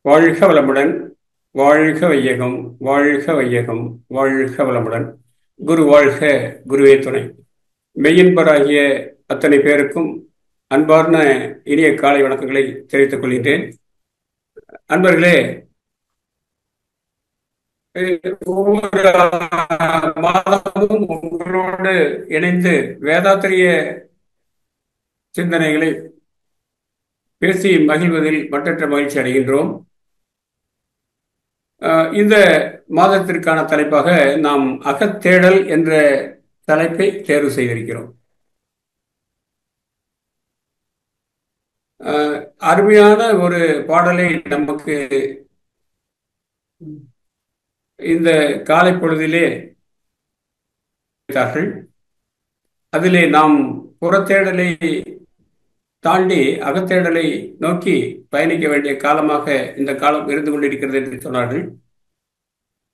வாழ்க வளமுடன். வாழ்க வையகம். வாழ்க வையகம். வாழ்க வளமுடன். குரு வாழ்க. குருவே துணை. மெய்யன்பராகிய அத்தனை பேருக்கும் அன்பார்ந்த இனிய காலை வணக்கங்களை தெரிவித்துக் கொள்கின்றேன். அன்பர்களே, ஒவ்வொரு மாதமும் உங்களோடு இணைந்து வேதாத்திரிய சிந்தனைகளை பேசி மகிழ்வதில் மற்றற்ற மகிழ்ச்சி அடைகின்றோம். இந்த மாதத்திற்கான தலைப்பாக நாம் அகத்தேடல் என்ற தலைப்பை தேர்வு செய்திருக்கிறோம். அருமையான ஒரு பாடலை நமக்கு இந்த காலை பொழுதிலே அதிலே நாம் புறத்தேடலை தாண்டி அகத்தேடலை நோக்கி பயணிக்க வேண்டிய காலமாக இந்த காலம் இருந்து கொண்டிருக்கிறது என்று சொன்னார்கள்.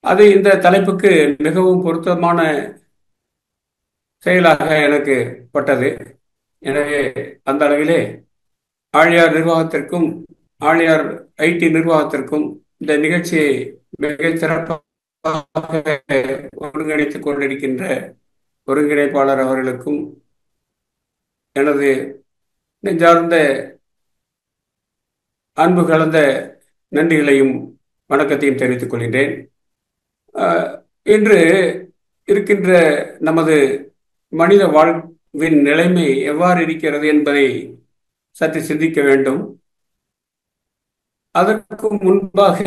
அது இந்த தலைப்புக்கு மிகவும் பொருத்தமான செயலாக எனக்கு பட்டது. எனவே அந்த அளவிலே ஆழியார் நிர்வாகத்திற்கும் ஆழியார் ஐடி நிர்வாகத்திற்கும் இந்த நிகழ்ச்சியை மிக சிறப்பாக ஒருங்கிணைத்துக் கொண்டிருக்கின்ற ஒருங்கிணைப்பாளர் அவர்களுக்கும் எனது நெஞ்சார்ந்த அன்பு கலந்த நன்றிகளையும் வணக்கத்தையும் தெரிவித்துக் கொள்கின்றேன். இன்று இருக்கின்ற நமது மனித வாழ்வின் நிலைமை எவ்வாறு இருக்கிறது என்பதை சற்று சிந்திக்க வேண்டும். அதற்கு முன்பாக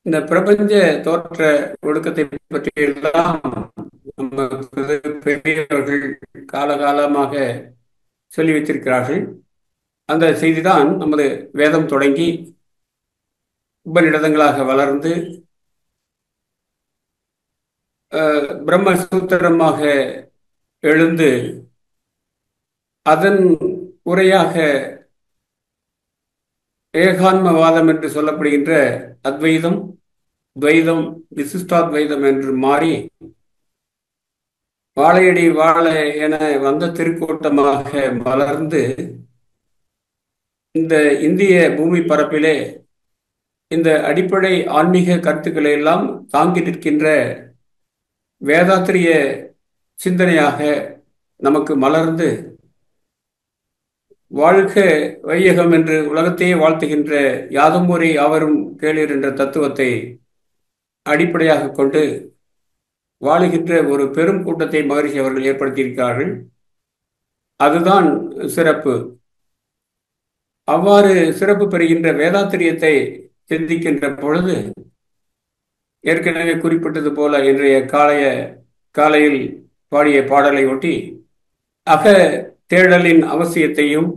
இந்த பிரபஞ்ச தோற்ற ஒழுக்கத்தை பற்றியெல்லாம் நமது பெரியவர்கள் காலகாலமாக சொல்லி வைத்திருக்கிறார்கள். அந்த செய்திதான் நமது வேதம் தொடங்கி உபநிடதங்களாக வளர்ந்து பிரம்மசூத்திரமாக எழுந்து அதன் உரையாக ஏகான்மவாதம் என்று சொல்லப்படுகின்ற அத்வைதம், துவைதம், விசிஷ்டாத்வைதம் என்று மாறி வாழையடி வாழை என வந்த திருக்கூட்டமாக மலர்ந்து இந்த இந்திய பூமி பரப்பிலே இந்த அடிப்படை ஆன்மீக கருத்துக்களை எல்லாம் தாங்கி நிற்கின்ற வேதாத்திரிய சிந்தனையாக நமக்கு மலர்ந்து வாழ்க வையகம் என்று உலகத்தையே வாழ்த்துகின்ற யாதும் யாவரும் கேளீர் என்ற தத்துவத்தை அடிப்படையாக கொண்டு வாழுகின்ற ஒரு பெரும் கூட்டத்தை மகரிஷி அவர்கள் ஏற்படுத்தியிருக்கிறார்கள். அதுதான் சிறப்பு. அவ்வாறு சிறப்பு பெறுகின்ற வேதாத்திரியத்தை சிந்திக்கின்ற பொழுது ஏற்கனவே குறிப்பிட்டது போல இன்றைய காலையில் பாடிய பாடலை ஒட்டி அக தேடலின் அவசியத்தையும்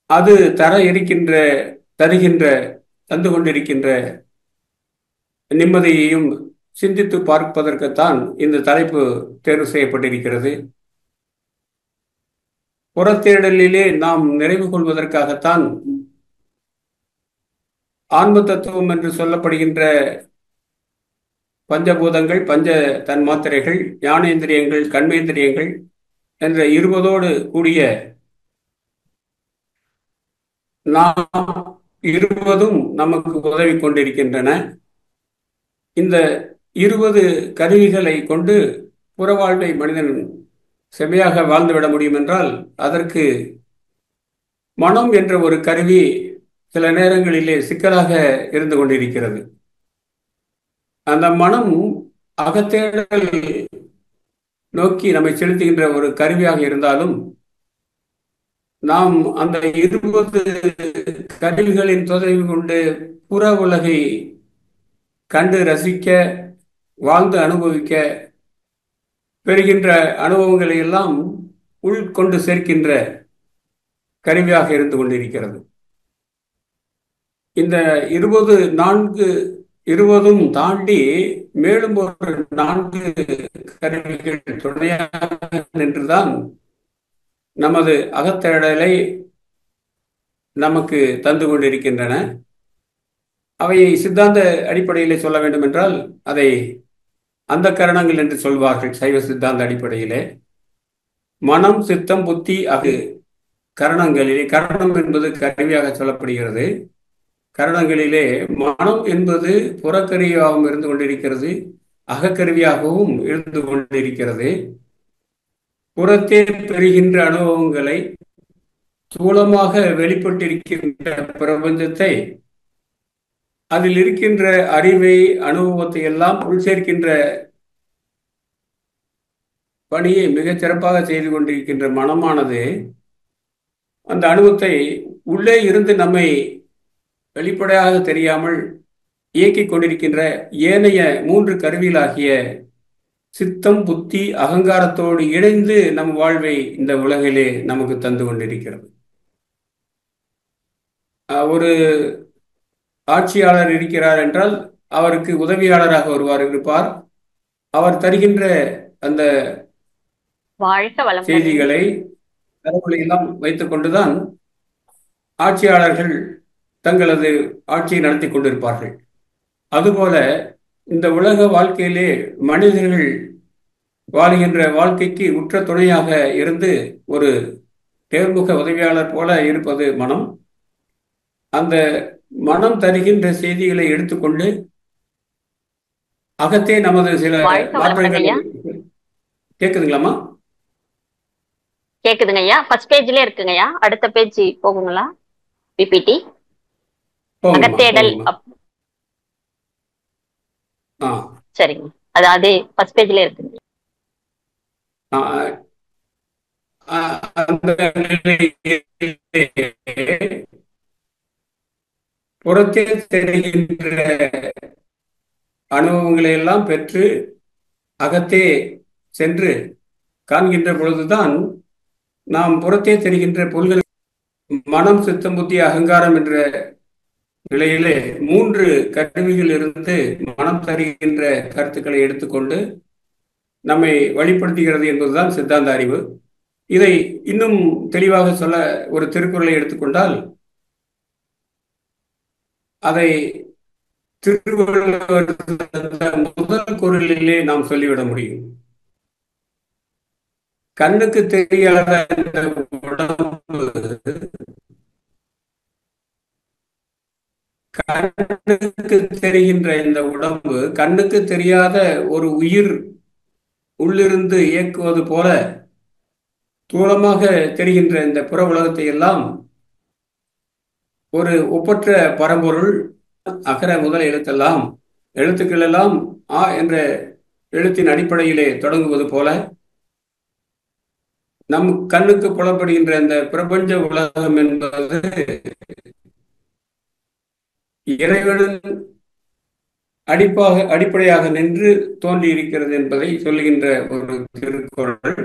அது தந்து கொண்டிருக்கின்ற நிம்மதியையும் சிந்தித்து பார்ப்பதற்குத்தான் இந்த தலைப்பு தேர்வு செய்யப்பட்டிருக்கிறது. புறத்தேடலிலே நாம் நிறைவு கொள்வதற்காகத்தான் ஆன்ம தத்துவம் என்று சொல்லப்படுகின்ற பஞ்சபூதங்கள், பஞ்ச தன்மாத்திரைகள், ஞானேந்திரியங்கள், கண்மேந்திரியங்கள் என்ற 20ஓடு கூடிய நாம் 20ம் நமக்கு உதவி கொண்டிருக்கின்றன. இந்த 20 கருவிகளை கொண்டு புறவாழ்வை மனிதன் செம்மையாக வாழ்ந்துவிட முடியும் என்றால் அதற்கு மனம் என்ற ஒரு கருவி சில நேரங்களிலே சிக்கலாக இருந்து கொண்டிருக்கிறது. அந்த மனம் அகத்தேடல் நோக்கி நம்மை செலுத்துகின்ற ஒரு கருவியாக இருந்தாலும் நாம் அந்த 20 கருவிகளின் உதவி கொண்டு புற உலகை கண்டு ரசிக்க, வாழ்ந்து அனுபவிக்க பெறுகின்ற அனுபவங்களை எல்லாம் உள்கொண்டு சேர்க்கின்ற கருவியாக இருந்து கொண்டிருக்கிறது. இந்த 20ம் தாண்டி மேலும் ஒரு 4 கருவிகள் துணையாக நின்றுதான் நமது அகத்தேடலை நமக்கு தந்து கொண்டிருக்கின்றன. அவை சித்தாந்த அடிப்படையிலே சொல்ல வேண்டும் என்றால் அதை அந்த கரணங்கள் என்று சொல்வார்கள். சைவ சித்தாந்த அடிப்படையிலே மனம், சித்தம், புத்தி, அது கரணங்களிலே, கரணம் என்பது கருவியாக சொல்லப்படுகிறது. கரணங்களிலே மனம் என்பது புறக்கருவியாகவும் இருந்து கொண்டிருக்கிறது, அகக்கருவியாகவும் இருந்து கொண்டிருக்கிறது. புறத்தே பெறுகின்ற அனுபவங்களை, ஸ்தூலமாக வெளிப்பட்டிருக்கின்ற பிரபஞ்சத்தை, அதில் இருக்கின்ற அறிவை, அனுபவத்தை எல்லாம் உள் சேர்க்கின்ற பணியை மிகச் சிறப்பாக செய்து கொண்டிருக்கின்ற மனமானது அந்த அனுபவத்தை உள்ளே இருந்து நம்மை வெளிப்படையாக தெரியாமல் இயக்கிக் கொண்டிருக்கின்ற ஏனைய 3 கருவிகளாகிய சித்தம், புத்தி, அகங்காரத்தோடு இணைந்து நம் வாழ்வை இந்த உலகிலே நமக்கு தந்து கொண்டிருக்கிறது. ஒரு ஆட்சியாளர் இருக்கிறார் என்றால் அவருக்கு உதவியாளராக ஒருவர் இருப்பார். அவர் தருகின்ற அந்த செய்திகளை, தரவுகளை எல்லாம் வைத்துக் கொண்டுதான் ஆட்சியாளர்கள் தங்களது ஆட்சியை நடத்தி கொண்டிருப்பார்கள். அதுபோல இந்த உலக வாழ்க்கையிலே மனிதர்கள் வாழ்கின்ற வாழ்க்கைக்கு உற்ற துணையாக இருந்து ஒரு தேர்முக உதவியாளர் போல இருப்பது மனம். அந்த மனம் தருகின்ற செய்திகளை எடுத்துக்கொண்டு அகத்தே நமது சில மாற்றங்கள். கேக்குதுங்களாமா? கேக்குதுங்க ஐயா. ஃபர்ஸ்ட் பேஜ்ல இருக்குங்கய்யா. அடுத்த பேஜ் போகுங்களா? பிபிடி அகத்தேடல். சரிங்க, அதாவது ஃபர்ஸ்ட் பேஜ்ல இருக்குங்க. புறத்தே தெரிகின்ற அனுபவங்களை எல்லாம் பெற்று அகத்தே சென்று காண்கின்ற பொழுதுதான் நாம் புறத்தே தெரிகின்ற பொருள்கள் மனம், சித்தம், புத்தி, அகங்காரம் என்ற நிலையிலே 3 கருவிகள் இருந்து மனம் தருகின்ற கருத்துக்களை எடுத்துக்கொண்டு நம்மை வழிப்படுத்துகிறது என்பதுதான் சித்தாந்த அறிவு. இதை இன்னும் தெளிவாக சொல்ல ஒரு திருக்குறளை எடுத்துக்கொண்டால் அதை திருவள்ளுவர் முதல் குறளிலே நாம் சொல்லிவிட முடியும். கண்ணுக்கு தெரியாத உடம்பு, கண்ணுக்கு தெரிகின்ற இந்த உடம்பு கண்ணுக்கு தெரியாத ஒரு உயிர் உள்ளிருந்து இயக்குவது போல தூளமாக தெரிகின்ற இந்த புற உலகத்தை எல்லாம் ஒரு ஒப்பற்ற பரம்பொருள், அகர முதல் எழுத்துக்கள் எல்லாம் ஆ என்ற எழுத்தின் அடிப்படையிலே தொடங்குவது போல நம் கண்ணுக்கு புலப்படுகின்ற இந்த பிரபஞ்ச உலகம் என்பது இறைவனின் அடிப்படையாக நின்று தோன்றி இருக்கிறது என்பதை சொல்லுகின்ற ஒரு திருக்குறள்.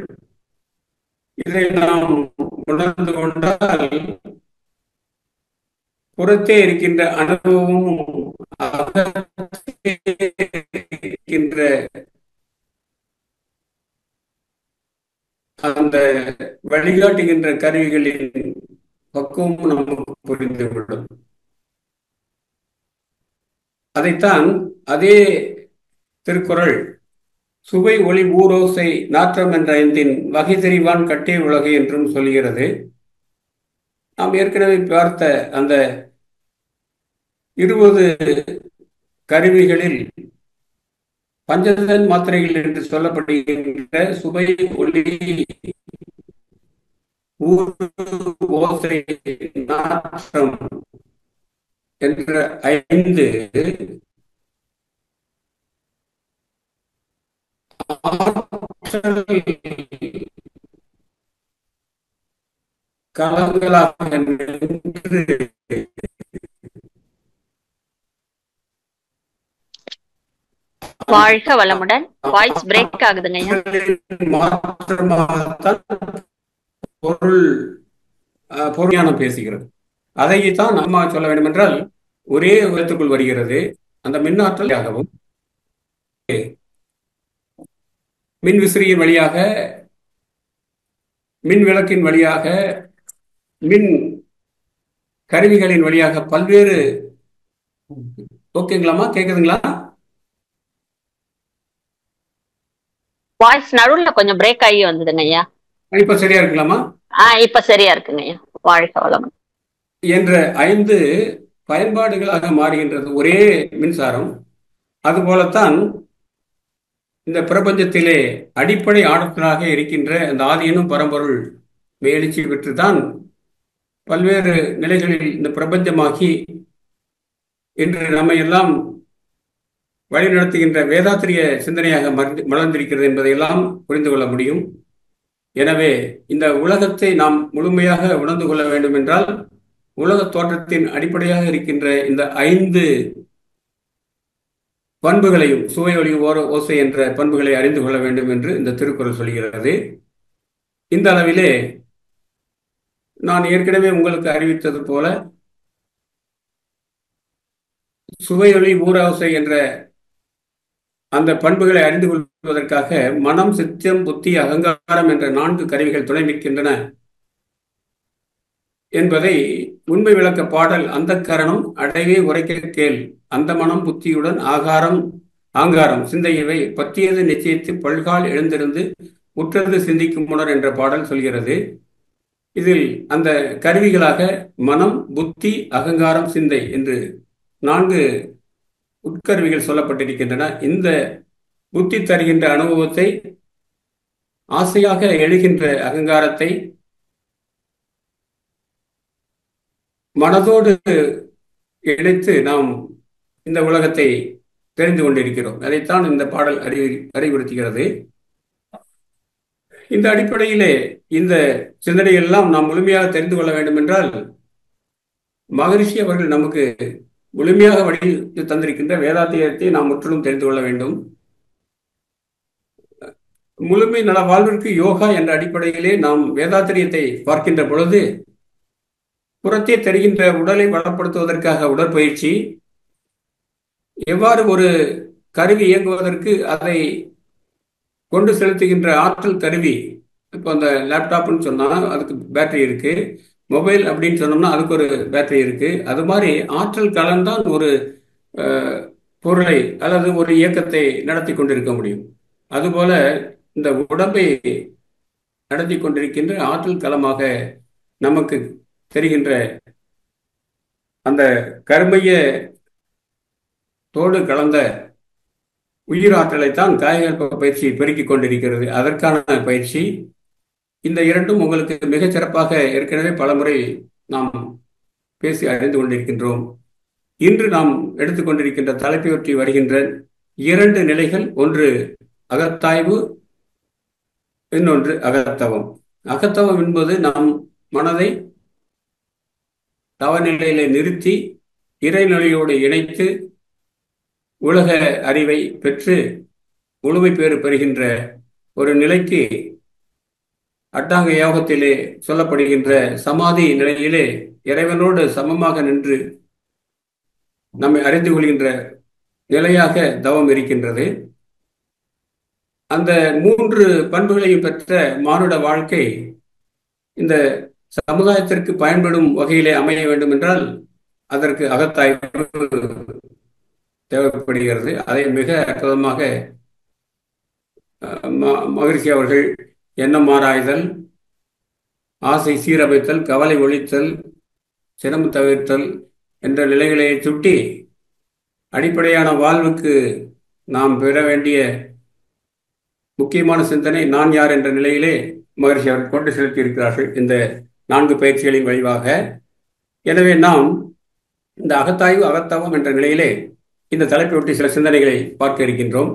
இதை நாம் உணர்ந்து கொண்டால் புறத்தே இருக்கின்ற அனுபவமும் இருக்கின்ற அந்த வழிகாட்டுகின்ற கருவிகளின் பக்குவமும் நமக்கு புரிந்துவிடும். அதைத்தான் அதே திருக்குறள் சுவை, ஒளி, ஊரோசை, நாற்றம் என்ற 5 வகை தெரிவான் கட்டே உலகு என்றும் சொல்கிறது. நாம் ஏற்கனவே பார்த்த அந்த 20 கருவிகளில் பஞ்சதன் மாத்திரைகள் என்று சொல்லப்படுகின்ற சுவை, ஒளி, ஊர், ஓசை, நாற்றம் என்ற 5 களங்களாக நின்று வாழ்க வளமுடன். வாய்ஸ் பிரேக் ஆகுதுங்க. பொருள் பேசுகிறது. அதைத்தான் நம்ம சொல்ல வேண்டும் என்றால் ஒரே உலகத்துக்குள் வருகிறது. அந்த மின்னாற்றலாகவும் மின் விசிறியின் வழியாக, மின் விளக்கின் வழியாக, மின் கருவிகளின் வழியாக பல்வேறு. ஓகேங்களாமா? கேக்குதுங்களா? வாய்ஸ் நடுவுல கொஞ்சம் பிரேக் ஆகி வந்ததுங்க ஐயா. இப்ப சரியா இருக்குங்களாமா? இப்ப சரியா இருக்குங்க ஐயா. வாழ்க வளமுடன் என்ற 5 பயன்பாடுகளாக மாறுகின்றது ஒரே மின்சாரம். அதுபோலத்தான் இந்த பிரபஞ்சத்திலே அடிப்படை ஆற்றலாக இருக்கின்ற அந்த ஆதியனும் பரம்பொருள் எழுச்சி பெற்றுதான் பல்வேறு நிலைகளில் இந்த பிரபஞ்சமாகி இன்று நம்மை எல்லாம் வழிநடத்துகின்ற வேதாத்திரிய சிந்தனையாக மலர்ந்திருக்கிறது என்பதையெல்லாம் புரிந்து கொள்ள முடியும். எனவே இந்த உலகத்தை நாம் முழுமையாக உணர்ந்து கொள்ள வேண்டும் என்றால் உலக தோற்றத்தின் அடிப்படையாக இருக்கின்ற இந்த 5 பண்புகளையும் சுவை ஒளி ஓசை என்ற பண்புகளை அறிந்து கொள்ள வேண்டும் என்று இந்த திருக்குறள் சொல்கிறது. இந்த அளவிலே நான் ஏற்கனவே உங்களுக்கு அறிவித்தது போல சுவை ஒளி ஓசை என்ற அந்த பண்புகளை அறிந்து கொள்வதற்காக மனம், சித்தம், புத்தி, அகங்காரம் என்ற 4 கருவிகள் துணை நிற்கின்றன என்பதை உண்மை விளக்க பாடல் அந்த கரணம் அடைவே உரைக்க கேள் அந்த மனம் புத்தியுடன் ஆங்காரம் சிந்தையவை பத்தியது நிச்சயித்து பல்கால் எழுந்திருந்து உற்றது சிந்திக்கும் முனர் என்ற பாடல் சொல்கிறது. இதில் அந்த கருவிகளாக மனம், புத்தி, அகங்காரம், சிந்தை என்று 4 உட்கருவிகள் சொல்லப்பட்டிருக்கின்றன. இந்த புத்தி தருகின்ற அனுபவத்தை, ஆசையாக எழுகின்ற அகங்காரத்தை மனதோடு இணைத்து நாம் இந்த உலகத்தை தெரிந்து கொண்டிருக்கிறோம். அதைத்தான் இந்த பாடல் அறிவுறுத்துகிறது. இந்த அடிப்படையிலே இந்த சிந்தனைகள் எல்லாம் நாம் முழுமையாக தெரிந்து கொள்ள வேண்டும் என்றால் மகரிஷி அவர்கள் நமக்கு முழுமையாக வழி தந்திருக்கின்ற வேதாத்தியத்தை நாம் முற்றிலும் தெரிந்து கொள்ள வேண்டும். முழுமை நல வாழ்விற்கு யோகா என்ற அடிப்படையிலே நாம் வேதாத்திரியத்தை பார்க்கின்ற பொழுது புறத்தே தெரிகின்ற உடலை பலப்படுத்துவதற்காக உடற்பயிற்சி, எவ்வாறு ஒரு கருவி இயங்குவதற்கு அதை கொண்டு செலுத்துகின்ற ஆற்றல் கருவி, இப்போ அந்த லேப்டாப்னு சொன்னா அதுக்கு பேட்டரி இருக்கு, மொபைல் அப்படின்னு சொன்னோம்னா அதுக்கு ஒரு பேட்டரி இருக்கு. அது மாதிரி ஆற்றல் கலந்தான் ஒரு பொருளை அல்லது ஒரு இயக்கத்தை நடத்தி கொண்டிருக்க முடியும். அதுபோல இந்த உடம்பை நடத்தி கொண்டிருக்கின்ற ஆற்றல் களமாக நமக்கு தெரிகின்ற அந்த கர்மைய தோடு கலந்த உயிராற்றலைத்தான் காயகல்ப பயிற்சி பெருக்கிக் கொண்டிருக்கிறது. அதற்கான பயிற்சி இந்த 2ம் உங்களுக்கு மிகச் சிறப்பாக ஏற்கனவே பலமுறை நாம் பேசி அறிந்து கொண்டிருக்கின்றோம். இன்று நாம் எடுத்துக்கொண்டிருக்கின்ற தலைப்பை ஒட்டி வருகின்ற 2 நிலைகள், ஒன்று அகத்தாய்வு, இன்னொன்று அகத்தவம். அகத்தவம் என்பது நம் மனதை தவநிலையில நிறுத்தி இறைநிலையோடு இணைத்து உலக அறிவை பெற்று முழுமை பேறு பெறுகின்ற ஒரு நிலைக்கு அட்டாங்க யோகத்திலே சொல்லப்படுகின்ற சமாதி நிலையிலே இறைவனோடு சமமாக நின்று நம்மை அறிந்து கொள்கின்ற நிலையாக தவம் இருக்கின்றது. அந்த 3 பண்புகளையும் பெற்ற மானுட வாழ்க்கை இந்த சமுதாயத்திற்கு பயன்படும் வகையிலே அமைய வேண்டும் என்றால் அதற்கு அகத்தாய்வு தேவைப்படுகிறது. அதை மிக அற்புதமாக மகரிஷி அவர்கள் எண்ணம் ஆராய்தல், ஆசை சீரமைத்தல், கவலை ஒழித்தல், சிரமம் தவிர்த்தல் என்ற நிலைகளை சுட்டி அடிப்படையான வாழ்வுக்கு நாம் பெற வேண்டிய முக்கியமான சிந்தனை நான் யார் என்ற நிலையிலே மகரிஷி அவர்கள் கொண்டு செலுத்தி இருக்கிறார்கள் இந்த 4 பயிற்சிகளின் வழிவாக. எனவே நாம் இந்த அகத்தாய்வு அகத்தவம் என்ற நிலையிலே இந்த தலைப்பை ஒட்டி சில சிந்தனைகளை பார்க்க இருக்கின்றோம்.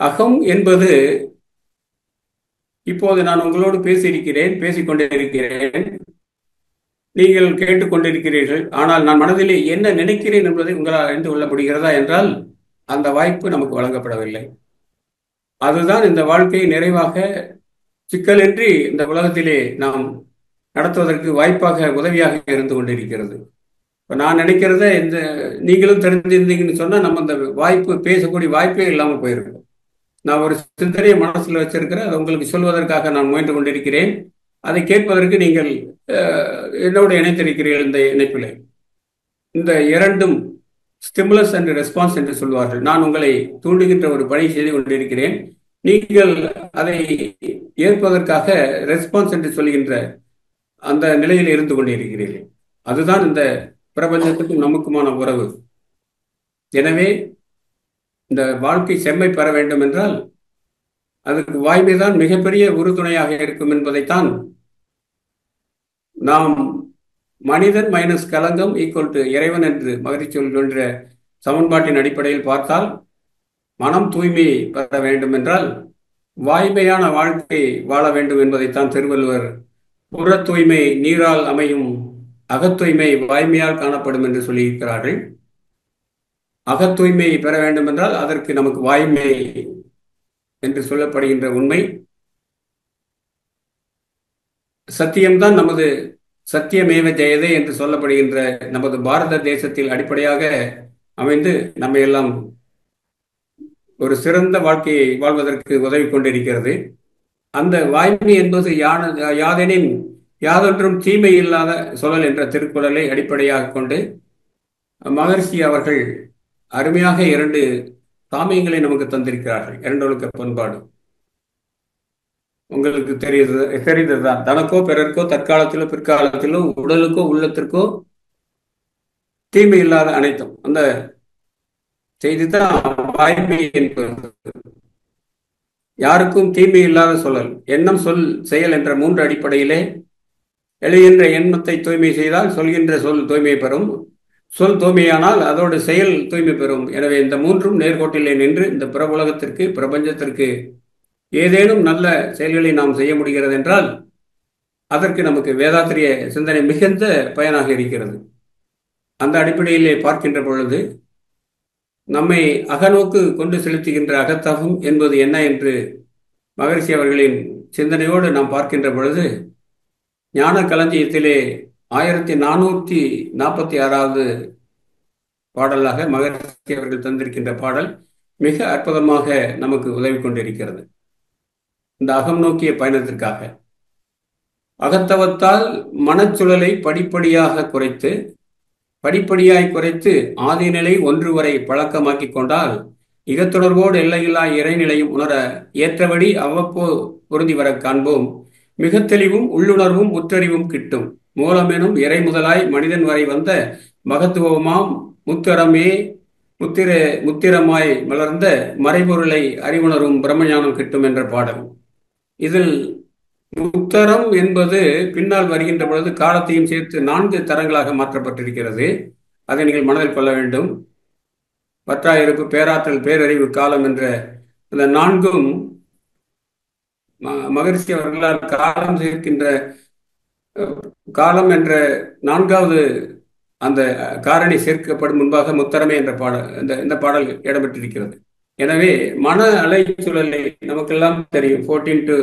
அகம் என்பது இப்போது நான் உங்களோடு பேசிக்கொண்டிருக்கிறேன், நீங்கள் கேட்டுக்கொண்டிருக்கிறீர்கள். ஆனால் நான் மனதிலே என்ன நினைக்கிறேன் என்பதை உங்களால் அறிந்து கொள்ள முடிகிறதா என்றால் அந்த வாய்ப்பு நமக்கு வழங்கப்படவில்லை. அதுதான் இந்த வாழ்க்கையை நிறைவாக சிக்கலின்றி இந்த உலகத்திலே நாம் நடத்துவதற்கு வாய்ப்பாக உதவியாக இருந்து கொண்டிருக்கிறது. இப்போ நான் நினைக்கிறத இந்த நீங்களும் தெரிஞ்சிருந்தீங்கன்னு சொன்னால் நம்ம அந்த வாய்ப்பு பேசக்கூடிய வாய்ப்பே இல்லாமல் போயிருக்கோம். நான் ஒரு சிந்தனையை மனசில் வச்சிருக்கிறேன், அதை உங்களுக்கு சொல்வதற்காக நான் முயன்று கொண்டிருக்கிறேன். அதை கேட்பதற்கு நீங்கள் என்னோடு இணைத்திருக்கிறீர்கள். இந்த இணைப்பில் இந்த 2ம் ஸ்டிமுலஸ் அண்ட் ரெஸ்பான்ஸ் என்று சொல்வார்கள். நான் உங்களை தூண்டுகின்ற ஒரு பணி செய்து கொண்டிருக்கிறேன், நீங்கள் அதை ஏற்பதற்காக ரெஸ்பான்ஸ் என்று சொல்கின்ற அந்த நிலையில் இருந்து கொண்டிருக்கிறீர்கள். அதுதான் இந்த பிரபஞ்சத்துக்கும் நமக்குமான உறவு. எனவே இந்த வாழ்க்கை செம்மை பெற வேண்டும் என்றால் அதுக்கு வாய்மைதான் மிகப்பெரிய உறுதுணையாக இருக்கும் என்பதைத்தான் நாம் மனிதன் மைனஸ் களங்கம் ஈக்குவல் டு இறைவன் என்று மகிழ்ச்சி சொல்கின்ற சமன்பாட்டின் அடிப்படையில் பார்த்தால், மனம் தூய்மை பெற வேண்டும் என்றால் வாய்மையான வாழ்க்கை வாழ வேண்டும் என்பதைத்தான் திருவள்ளுவர் புற தூய்மை நீரால் அமையும், அகத்தூய்மை வாய்மையால் காணப்படும் என்று சொல்லியிருக்கிறார்கள். அகத்தூய்மை பெற வேண்டும் என்றால் அதற்கு நமக்கு வாய்மை என்று சொல்லப்படுகின்ற உண்மை, சத்தியம்தான் நமது சத்தியமேவ ஜெயதே என்று சொல்லப்படுகின்ற நமது பாரத தேசத்தில் அடிப்படையாக அமைந்து நம்மை எல்லாம் ஒரு சிறந்த வாழ்க்கையை வாழ்வதற்கு உதவி கொண்டிருக்கிறது. அந்த வாய்மை என்பது யாதெனின் யாதொன்றும் தீமை இல்லாத சொல்லல் என்ற திருக்குறளை அடிப்படையாக கொண்டு மகர்ஷி அவர்கள் அருமையாக 2 சாமியங்களை நமக்கு தந்திருக்கிறார்கள். இரண்டொழுக்க பண்பாடு உங்களுக்கு தெரிந்ததுதான். தனக்கோ பிறர்க்கோ தற்காலத்திலோ பிற்காலத்திலோ உடலுக்கோ உள்ளத்திற்கோ தீமை இல்லாத அனைத்தும் அந்த செய்திதான் வாய்மை என்பது. யாருக்கும் தீமை இல்லாத சொல்லல், எண்ணம் சொல் செயல் என்ற 3 அடிப்படையிலே எழுகின்ற எண்ணத்தை தூய்மை செய்தால் சொல்கின்ற சொல் தூய்மை பெறும், சொல் தூய்மையானால் அதோடு செயல் தூய்மை பெறும். எனவே இந்த 3ம் நேர்கோட்டிலே நின்று இந்த புற உலகத்திற்கு பிரபஞ்சத்திற்கு ஏதேனும் நல்ல செயல்களை நாம் செய்ய முடிகிறது என்றால் அதற்கு நமக்கு வேதாத்திரிய சிந்தனை மிகுந்த பயனாக இருக்கிறது. அந்த அடிப்படையிலே பார்க்கின்ற பொழுது நம்மை அகநோக்கு கொண்டு செலுத்துகின்ற அகத்தகம் என்பது என்ன என்று மகரிஷி அவர்களின் சிந்தனையோடு நாம் பார்க்கின்ற பொழுது, ஞான களஞ்சியத்திலே 1446வது பாடலாக மகரிஷி அவர்கள் தந்திருக்கின்ற பாடல் மிக அற்புதமாக நமக்கு உதவி கொண்டிருக்கிறது. இந்த அகம் நோக்கிய பயணத்திற்காக அகத்தவத்தால் மனச்சுழலை படிப்படியாய் குறைத்து ஆதிநிலை 1 வரை பழக்கமாக்கி கொண்டால் இகத்துணர்வோடு எல்லையில்லா இறைநிலையும் உணர ஏற்றபடி அவ்வப்போ பொருந்தி வர காண்போம். மிக தெளிவும் உள்ளுணர்வும் முற்றறிவும் கிட்டும். மூலமெனும் இறை முதலாய் மனிதன் வரை வந்த மகத்துவமாம் முத்திரமே முத்திரமாய் மலர்ந்த மறைபொருளை அறிவுணரும் பிரம்மஞானம் கிட்டும் என்ற பாடல். இதில் முத்தரம் என்பது பின்னால் வருகின்ற பொழுது காலத்தையும் சேர்த்து 4 தரங்களாக மாற்றப்பட்டிருக்கிறது. அதை நீங்கள் மனதில் கொள்ள வேண்டும். பற்றாயிருப்பு, பேராற்றல், பேரறிவு, காலம் என்ற இந்த 4ம் மகரிஷி அவர்களால் காலம் சேர்க்கின்ற காலம் என்ற 4வது அந்த காரணி சேர்க்கப்படும் முன்பாக முத்தரமே என்ற பாடல் இந்த பாடல் இடம்பெற்றிருக்கிறது. எனவே மன அலைச்சூழலை நமக்கெல்லாம் தெரியும். 14 to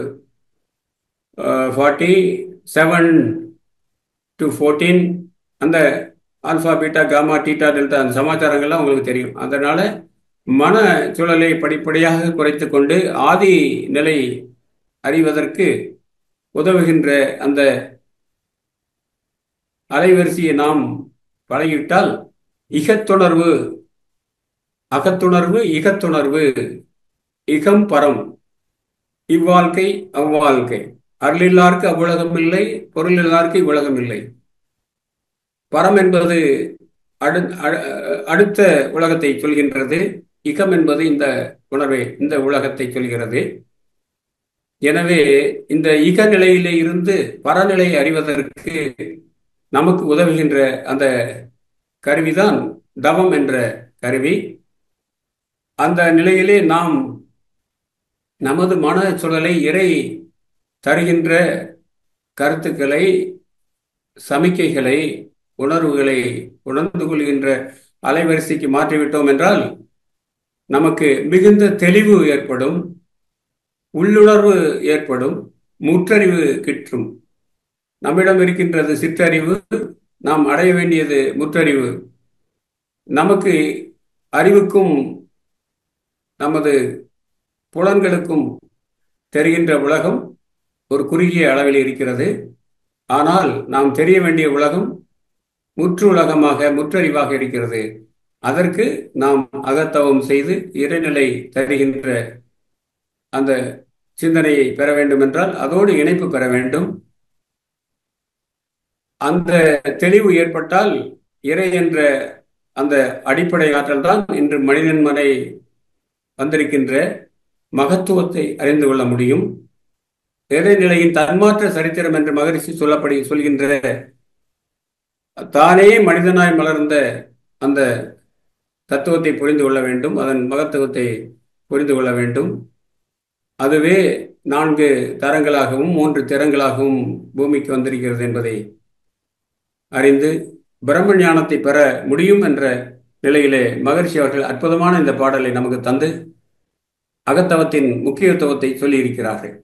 40, 7 to 14 அந்த alpha beta gamma theta delta அந்த சமாச்சாரங்கள்லாம் உங்களுக்கு தெரியும். அதனால மன சூழலை படிப்படியாக குறைத்து கொண்டு ஆதி நிலை அறிவதற்கு உதவுகின்ற அந்த அலைவரிசையை நாம் பழகிவிட்டால் இகத்துணர்வு, அகத்துணர்வு, இகத்துணர்வு, இகம் பரம், இவ்வாழ்க்கை அவ்வாழ்க்கை, அருளில்லார்க்கு அவ்வுலகம் இல்லை, பொருளில்லார்க்கு இவ்வுலகம் இல்லை. பரம் என்பது அடுத்த உலகத்தை சொல்கின்றது. இகம் என்பது இந்த உணர்வை, இந்த உலகத்தை சொல்கிறது. எனவே இந்த இக நிலையிலே இருந்து பரநிலையை அறிவதற்கு நமக்கு உதவுகின்ற அந்த கருவிதான் தவம் என்ற கருவி. அந்த நிலையிலே நாம் நமது மன சூழலை இறை தருகின்ற கருத்துக்களை, சமிக்கைகளை, உணர்வுகளை உணர்ந்து கொள்கின்ற அலைவரிசைக்கு மாற்றிவிட்டோம் என்றால் நமக்கு மிகுந்த தெளிவு ஏற்படும், உள்ளுணர்வு ஏற்படும், முற்றறிவு கிட்டும். நம்மிடம் இருக்கின்றது சிற்றறிவு, நாம் அடைய வேண்டியது முற்றறிவு. நமக்கு அறிவுக்கும் நமது புலன்களுக்கும் தெரிகின்ற உலகம் ஒரு குறுகிய அளவில் இருக்கிறது. ஆனால் நாம் தெரிய வேண்டிய உலகம் முற்று உலகமாக, முற்றறிவாக இருக்கிறது. அதற்கு நாம் அகத்தவம் செய்து இறைநிலை தருகின்ற அந்த சிந்தனையை பெற வேண்டும் என்றால் அதோடு இணைப்பு பெற வேண்டும். அந்த தெளிவு ஏற்பட்டால் இறை என்ற அந்த அடிப்படை ஆற்றல் தான் இன்று மனிதன் வரை வந்திருக்கின்ற மகத்துவத்தை அறிந்து கொள்ள முடியும். இறைநிலையின் தன்மாற்ற சரித்திரம் என்று மகரிஷி சொல்கின்ற தானே மனிதனாய் மலர்ந்த அந்த தத்துவத்தை புரிந்து கொள்ள வேண்டும், அதன் மகத்துவத்தை புரிந்து கொள்ள வேண்டும். அதுவே 4 தரங்களாகவும் 3 திறங்களாகவும் பூமிக்கு வந்திருக்கிறது என்பதை அறிந்து பிரம்ம ஞானத்தை பெற முடியும் என்ற நிலையிலே மகரிஷி அவர்கள் அற்புதமான இந்த பாடலை நமக்கு தந்து அகத்தவத்தின் முக்கியத்துவத்தை சொல்லியிருக்கிறார்கள்.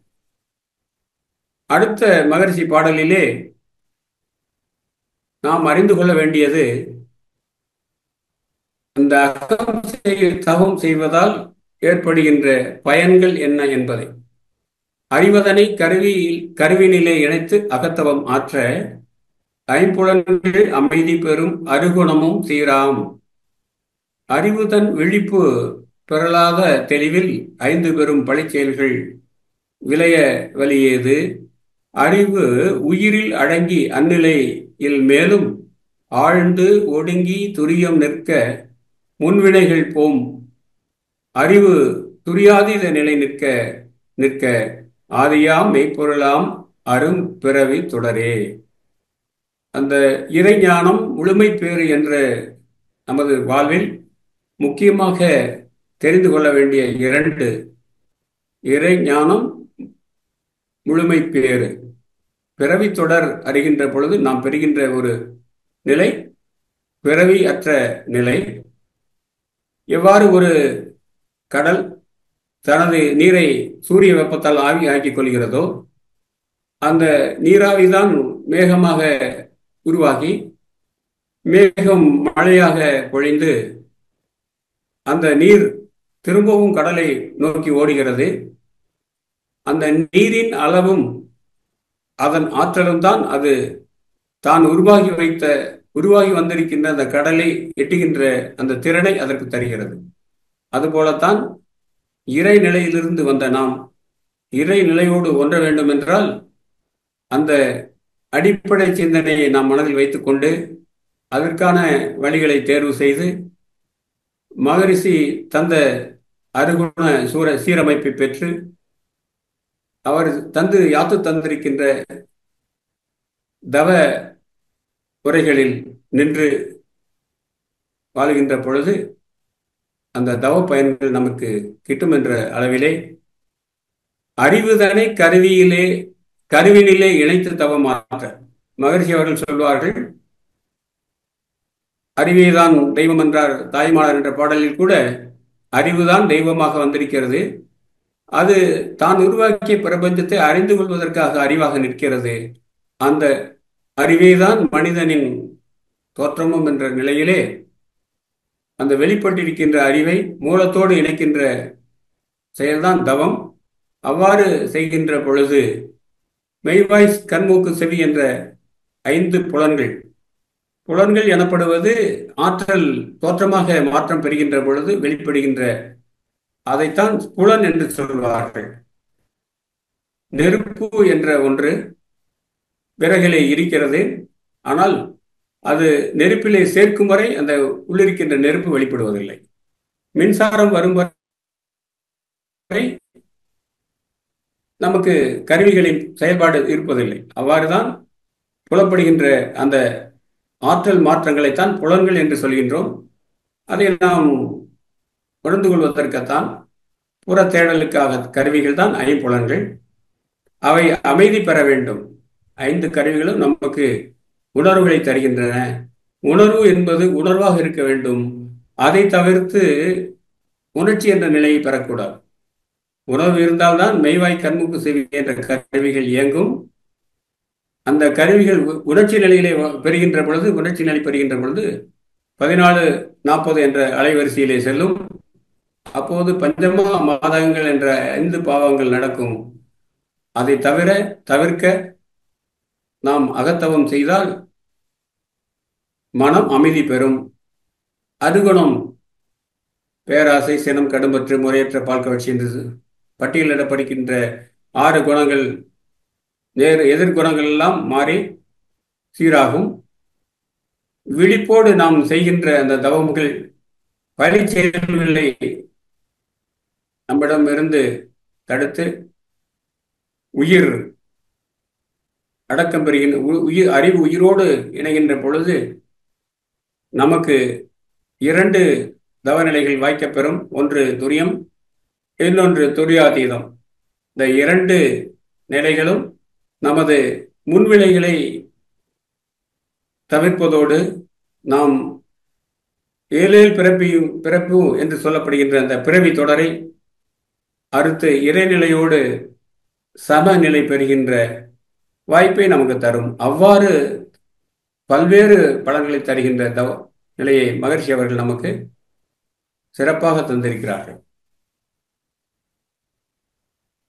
அடுத்த மகரிஷி பாடலிலே நாம் அறிந்து கொள்ள வேண்டியது அந்த அகம் தவம் செய்வதால் ஏற்படுகின்ற பயன்கள் என்ன என்பதை அறிவதனை கருவினிலே இணைத்து அகத்தவம் ஆற்ற ஐம்புலன்கள் அமைதி பெறும் அருகுணமும் சீராம். அறிவுதன் விழிப்பு பெறலாத தெளிவில் 5 பெரும் பழிச்செயல்கள் விளைய வலியேது. அறிவு உயிரில் அடங்கி அந்நிலையில் மேலும் ஆழ்ந்து ஒடுங்கி துரியம் நிற்க முன்வினைகள் போம். அறிவு துரியாதீத நிலை நிற்க ஆதியாம் மெய்ப்பொருளாம் அரும் பிறவி தொடரே. அந்த இறைஞானம் முழுமை பேறு என்ற நமது வாழ்வில் முக்கியமாக தெரிந்து கொள்ள வேண்டிய 2 இறைஞானம் முழுமை பேறு. பிறவி தொடர் அறிகின்ற பொழுது நாம் பெறுகின்ற ஒரு நிலை பிறவி அற்ற நிலை. எவ்வாறு ஒரு கடல் தனது நீரை சூரிய வெப்பத்தால் ஆவி ஆக்கிக் கொள்கிறதோ, அந்த நீராவிதான் மேகமாக உருவாகி மேகம் மழையாக பொழிந்து அந்த நீர் திரும்பவும் கடலை நோக்கி ஓடுகிறது. அந்த நீரின் அளவும் அதன் ஆற்றலும் தான் அது தான் உருவாகி வந்திருக்கின்ற அந்த கடலை எட்டுகின்ற அந்த திறனை அதற்கு தருகிறது. அதுபோலத்தான் இறை நிலையிலிருந்து வந்த நாம் இறை நிலையோடு ஒன்ற வேண்டும் என்றால் அந்த அடிப்படை சிந்தனையை நாம் மனதில் வைத்துக் கொண்டு அதற்கான வழிகளை தேர்வு செய்து மகரிஷி தந்த அருகுண சீரமைப்பை பெற்று அவர் யாத்து தந்திருக்கின்ற தவ உரைகளில் நின்று வாழ்கின்ற பொழுது அந்த தவ பயன்கள் நமக்கு கிட்டும் என்ற அளவிலே அறிவுதனை கருவினிலே இணைத்து தவமாற்ற மகரிஷி அவர்கள் சொல்வார்கள். அறிவேதான் தெய்வம் என்றார் தாய்மாளர் என்ற பாடலில் கூட அறிவுதான் தெய்வமாக வந்திருக்கிறது. அது தான் உருவாக்கிய பிரபஞ்சத்தை அறிந்து கொள்வதற்காக அறிவாக நிற்கிறது. அந்த அறிவேதான் மனிதனின் தோற்றமும் என்ற நிலையிலே அந்த வெளிப்பட்டிருக்கின்ற அறிவை மூலத்தோடு இணைக்கின்ற செயல்தான் தவம். அவ்வாறு செய்கின்ற பொழுது மெய்வாய் கண்மூக்கு செவி என்ற 5 புலன்கள் எனப்படுவது ஆற்றல் தோற்றமாக மாற்றம் பெறுகின்ற பொழுது வெளிப்படுகின்ற அதைத்தான் புலன் என்று சொல்வார்கள். நெருப்பு என்ற ஒன்று விறகிலே இருக்கிறது. ஆனால் அது நெருப்பிலே சேர்க்கும் வரை அந்த உள்ளிருக்கின்ற நெருப்பு வெளிப்படுவதில்லை. மின்சாரம் வரும் வரை நமக்கு கருவிகளின் செயல்பாடு இருப்பதில்லை. அவ்வாறுதான் புலப்படுகின்ற அந்த ஆற்றல் மாற்றங்களைத்தான் புலன்கள் என்று சொல்கின்றோம். அதை நாம் உணர்ந்து கொள்வதற்குத்தான் புற தேடலுக்காக கருவிகள் தான் 5 புலன்கள். அவை அமைதி பெற வேண்டும். 5 கருவிகளும் நமக்கு உணர்வுகளை தருகின்றன. உணர்வு என்பது உணர்வாக இருக்க வேண்டும். அதை தவிர்த்து உணர்ச்சி என்ற நிலையை பெறக்கூடாது. உணர்வு இருந்தால்தான் மெய்வாய் கண்மூக்கு செவி என்ற கருவிகள் இயங்கும். அந்த கருவிகள் உணர்ச்சி நிலையிலே பெறுகின்ற பொழுது 1440 என்ற அலைவரிசையிலே செல்லும். அப்போது பஞ்சமா மாதங்கள் என்ற 5 பாவங்கள் நடக்கும். அதை தவிர்க்க நாம் அகத்தவம் செய்தால் மனம் அமைதி பெறும். அருகுணம் பேராசை, சினம், கடும்பற்று, முறையற்ற பால் கவர்ச்சி என்று பட்டியலிடப்படுகின்ற 6 குணங்கள் எதிர்குணங்கள் எல்லாம் மாறி சீராகும். விழிப்போடு நாம் செய்கின்ற அந்த தவமுகள் பழி செயல்களை நம்மிடம் இருந்து தடுத்து உயிர் அடக்கம் பெறுகின்ற அறிவு உயிரோடு இணைகின்ற பொழுது நமக்கு 2 தவநிலைகள் வாய்க்கப்பெறும். ஒன்று துரியம், இன்னொன்று துரியாதீதம். இந்த 2 நிலைகளும் நமது முன்விளைகளை தவிர்ப்பதோடு நாம் ஏழேல் பிறப்பு என்று சொல்லப்படுகின்ற அந்த பிறவி தொடரை அறுத்து இறைநிலையோடு சமநிலை பெறுகின்ற வாய்ப்பை நமக்கு தரும். அவ்வாறு பல்வேறு பலன்களை தருகின்ற நிலையை மகர்ஷி அவர்கள் நமக்கு சிறப்பாக தந்திருக்கிறார்கள்.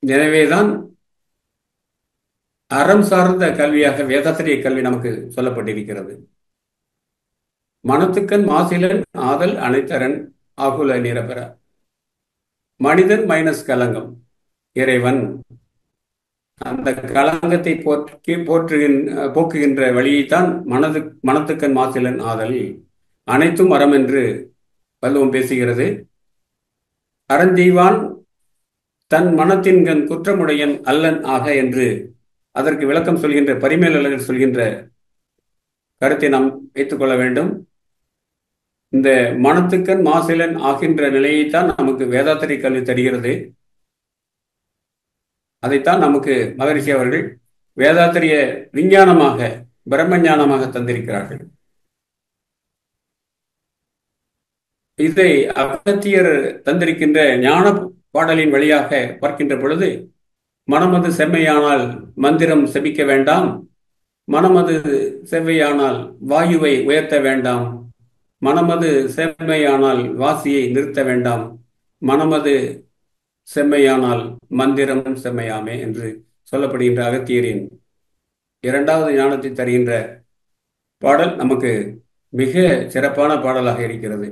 எனவேதான் அறம் சார்ந்த கல்வியாக வேதாத்திரிய கல்வி நமக்கு சொல்லப்பட்டிருக்கிறது. மனத்துக்கண் மாசிலன் ஆதல் அனைத்தரன் ஆகுல நிரபெற. மனிதன் மைனஸ் கலங்கம். இறைவன் அந்த களங்கத்தை போக்குகின்ற வழியைத்தான் மனத்துக்கண் மாசிலன் ஆதல் அனைத்தும் அறம் என்று வள்ளுவம் பேசுகிறது. அறந்தீவான் தன் மனத்தின்கண் குற்றமுடையன் அல்லன் ஆக என்று அதற்கு விளக்கம் சொல்கின்ற பரிமேலழகர் சொல்கின்ற கருத்தை நாம் வைத்துக்கொள்ள வேண்டும். இந்த மனத்துக்கண் மாசிலன் ஆகின்ற நிலையைத்தான் நமக்கு வேதாத்திரிய கல்வி தருகிறது. அதைத்தான் நமக்கு மகரிஷி அவர்கள் வேதாத்திரிய விஞ்ஞானமாக பிரம்ம ஞானமாக தந்திருக்கிறார்கள். இதை அகத்தியர் தந்திருக்கின்ற ஞான பாடலின் வழியாக பார்க்கின்ற பொழுது, மனமது செம்மையானால் மந்திரம் செபிக்க வேண்டாம், மனமது செவ்வையானால் வாயுவை உயர்த்த வேண்டாம், மனமது செம்மையானால் வாசியை நிறுத்த வேண்டாம், மனமது செம்மையானால் மந்திரம் செம்மையாமே என்று சொல்லப்படுகின்ற அகத்தியரின் 2வது ஞானத்தை தருகின்ற பாடல் நமக்கு மிக சிறப்பான பாடலாக இருக்கிறது.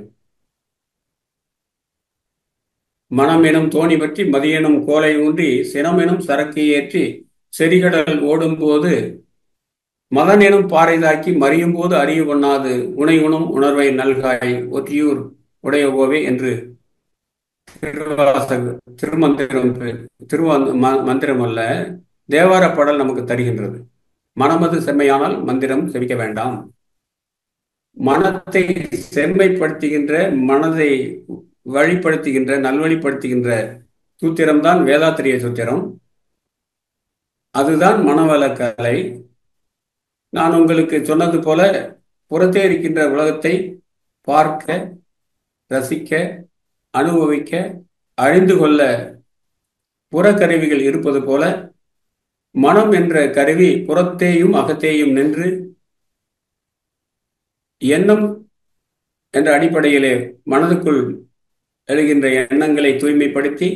மனமெனும் தோணி பற்றி மதியெனும் கோலை ஊன்றி சினமெனும் சரக்கு ஏற்றி செறிகடல் ஓடும் போது மதனெனும் பாறை தாக்கி மறியும் போது அறிய ஒண்ணாது உணை உணும் உணர்வை நல்காய் ஒற்றியூர் உடையவோவே என்று மந்திரம் அல்ல, தேவார பாடல் நமக்கு தருகின்றது. மனமது செம்மையானால் மந்திரம் செவிக்க வேண்டாம். மனத்தை செம்மைப்படுத்துகின்ற, மனதை வழிப்படுத்துகின்ற, நல்வழிப்படுத்துகின்ற சூத்திரம்தான் வேதாத்திரிய சூத்திரம். அதுதான் மனவளக்கலை. நான் உங்களுக்கு சொன்னது போல புறத்தே இருக்கின்ற உலகத்தை பார்க்க, ரசிக்க, அனுபவிக்க, அறிந்து கொள்ள புறக்கருவிகள் இருப்பது போல மனம் என்ற கருவி புறத்தேயும் அகத்தேயும் நின்று எண்ணம் என்ற அடிப்படையிலே மனதுக்குள் எழுகின்ற எண்ணங்களை தூய்மைப்படுத்தி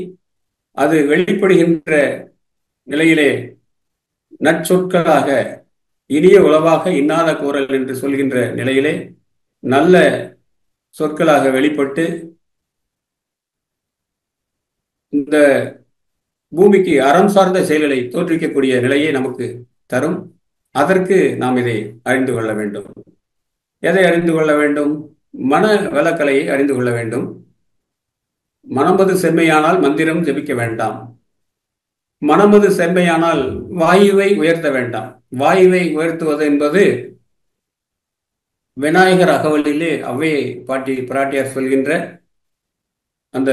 அது வெளிப்படுகின்ற நிலையிலே நற்சொற்களாக இனிய உளவாக இன்னாத கூறல் என்று சொல்கின்ற நிலையிலே நல்ல சொற்களாக வெளிப்பட்டு இந்த பூமிக்கு அறம் சார்ந்த செயல்களை தோற்றுவிக்கக்கூடிய நிலையை நமக்கு தரும். அதற்கு நாம் இதை அறிந்து கொள்ள வேண்டும். எதை அறிந்து கொள்ள வேண்டும்? மன வளக்கலையை அறிந்து கொள்ள வேண்டும். மனமது செம்மையானால் மந்திரம் ஜெபிக்க வேண்டாம். மனமது செம்மையானால் வாயுவை உயர்த்த வேண்டாம். வாயுவை உயர்த்துவது என்பது விநாயகர் அகவலிலே அவ்வே பிராட்டியார் சொல்கின்ற அந்த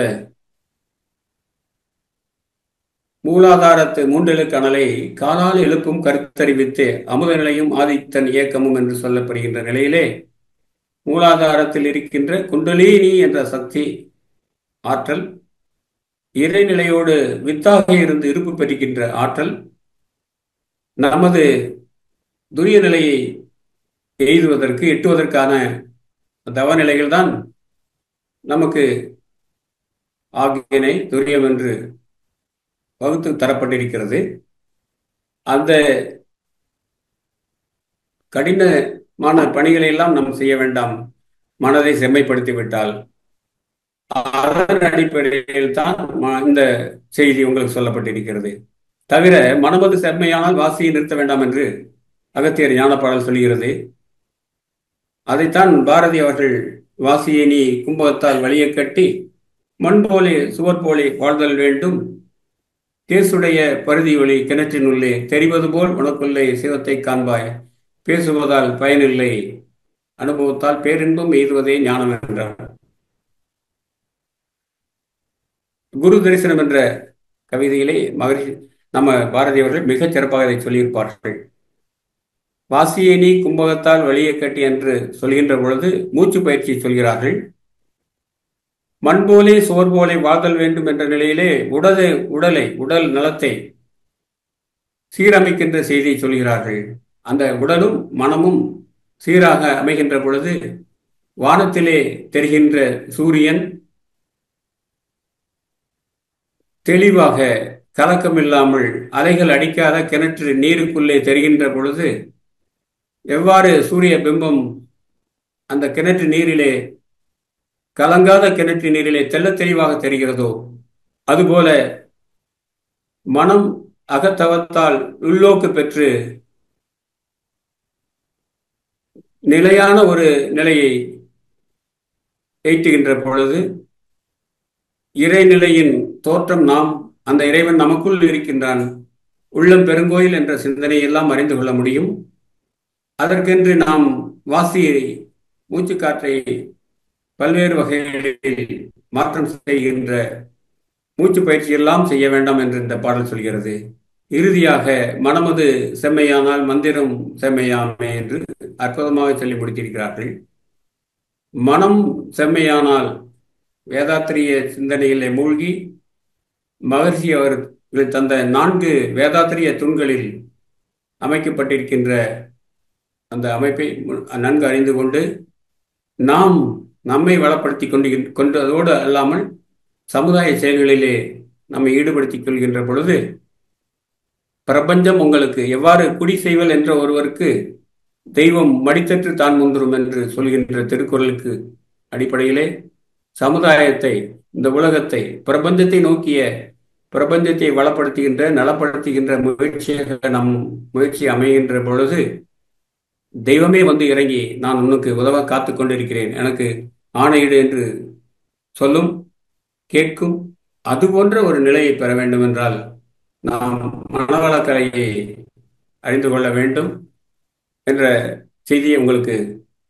மூலாதாரத்து மூன்றெழுக்கணலை காலால் எழுப்பும் கருத்தறிவித்து அமுத நிலையும் ஆதித்தன் இயக்கமும் என்று சொல்லப்படுகின்ற நிலையிலே மூலாதாரத்தில் இருக்கின்ற குண்டலினி என்ற சக்தி ஆற்றல், இறைநிலையோடு வித்தாக இருந்து இருப்பு பெறுகின்ற ஆற்றல், நமது துரிய நிலையை எய்துவதற்கு எட்டுவதற்கான தவநிலைகள் தான் நமக்கு ஆகியனை துரியம் என்று வகுத்து தரப்பட்டிருக்கிறது. அந்த கடினமான பணிகளை எல்லாம் நாம் செய்ய வேண்டாம். மனதை செம்மைப்படுத்திவிட்டால் அதன் அடிப்படையில் தான் இந்த செய்தி உங்களுக்கு சொல்லப்பட்டிருக்கிறது. தவிர மனமது செம்மையானால் வாசியை நிறுத்த வேண்டாம் என்று அகத்தியர் ஞானப்பாடல் சொல்கிறது. அதைத்தான் பாரதி அவர்கள் வாசியை நீ கும்பகத்தால் வழியை கட்டி மண் போலே சுவர் போலே வாழ்தல் வேண்டும், தேசுடைய பருதி ஒளி கிணற்றினுள்ளே தெரிவது போல் உனக்குள்ளே சிவத்தை காண்பாய், பேசுவதால் பயனில்லை அனுபவத்தால் பேரின்பம் எய்துவதே ஞானம் என்றார். குரு தரிசனம் என்ற கவிதையிலே மகரிஷி நம்ம பாரதி அவர்கள் மிகச் சிறப்பாக இதை சொல்லியிருப்பார்கள். வாசியை நீ கும்பகத்தால் வழியை கட்டி என்று சொல்கின்ற பொழுது மூச்சு பயிற்சி சொல்கிறார்கள். மண் போலே சோர் போலே வாழ்தல் வேண்டும் என்ற நிலையிலே உடல் நலத்தை சீரமைக்கின்ற செய்தியை சொல்கிறார்கள். அந்த உடலும் மனமும் சீராக அமைகின்ற பொழுது வானத்திலே தெரிகின்ற சூரியன் தெளிவாக கலக்கமில்லாமல் அலைகள் அடிக்காத கிணற்று நீருக்குள்ளே தெரிகின்ற பொழுது எவ்வாறு சூரிய பிம்பம் அந்த கிணற்று நீரிலே, கலங்காத கிணற்று நீரிலே தெள்ள தெளிவாக தெரிகிறதோ, அதுபோல மனம் அகத்தவத்தால் உள்நோக்கு பெற்று நிலையான ஒரு நிலையை எய்ட்டுகின்ற பொழுது இறைநிலையின் தோற்றம் நாம், அந்த இறைவன் நமக்குள் இருக்கின்றான், உள்ளம் பெருங்கோயில் என்ற சிந்தனை எல்லாம் அறிந்து கொள்ள முடியும். அதற்கென்று நாம் வாசியை மூச்சுக்காற்றை பல்வேறு வகைகளில் மாற்றம் செய்கின்ற மூச்சு பயிற்சி எல்லாம் செய்ய வேண்டாம் என்று இந்த பாடல் சொல்கிறது. இறுதியாக மனமது செம்மையானால் மந்திரம் செம்மையாமே என்று அற்புதமாக சொல்லி முடித்திருக்கிறார்கள். மனம் செம்மையானால் வேதாத்திரிய சிந்தனையிலே மூழ்கி மகர்ஷி அவர்கள் தந்த 4 வேதாத்திரிய தூண்களில் அமைக்கப்பட்டிருக்கின்ற அந்த அமைப்பை நன்கு அறிந்து கொண்டு நாம் நம்மை வளப்படுத்தி கொண்டதோடு அல்லாமல் சமுதாய செயல்களிலே நம்மை ஈடுபடுத்திக் கொள்கின்ற பொழுது பிரபஞ்சம் உங்களுக்கு எவ்வாறு குடி செய்வல் என்ற ஒருவருக்கு தெய்வம் மடித்தற்று தான் முந்துரும் என்று சொல்கின்ற திருக்குறளுக்கு அடிப்படையிலே சமுதாயத்தை, இந்த உலகத்தை, பிரபஞ்சத்தை நோக்கிய, பிரபஞ்சத்தை வளப்படுத்துகின்ற நலப்படுத்துகின்ற முயற்சியாக நம் முயற்சி அமைகின்ற பொழுது தெய்வமே வந்து இறங்கி நான் உனக்கு உதவ காத்து கொண்டிருக்கிறேன், எனக்கு ஆணையிடு என்று சொல்லும், கேட்கும். அதுபோன்ற ஒரு நிலையை பெற வேண்டும் என்றால் நாம் மனவளக்கலையை அறிந்து கொள்ள வேண்டும் என்ற செய்தியை உங்களுக்கு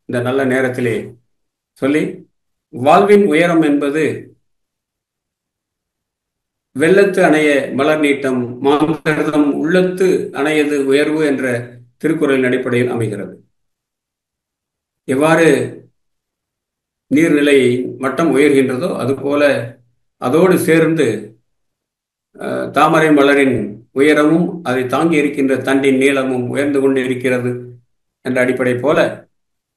இந்த நல்ல நேரத்திலே சொல்லி, வாழ்வின் உயரம் என்பது வெள்ளத்து அணைய மலர் நீட்டம் மாந்தர்தம் உள்ளத்து அணையது உயர்வு என்ற திருக்குறளின் அடிப்படையில் அமைகிறது. எவ்வாறு நீர்நிலை மட்டம் உயர்கின்றதோ அதுபோல அதோடு சேர்ந்து தாமரை மலரின் உயரமும் அதை தாங்கி இருக்கின்ற தண்டின் நீளமும் உயர்ந்து கொண்டு இருக்கிறது என்ற அடிப்படை போல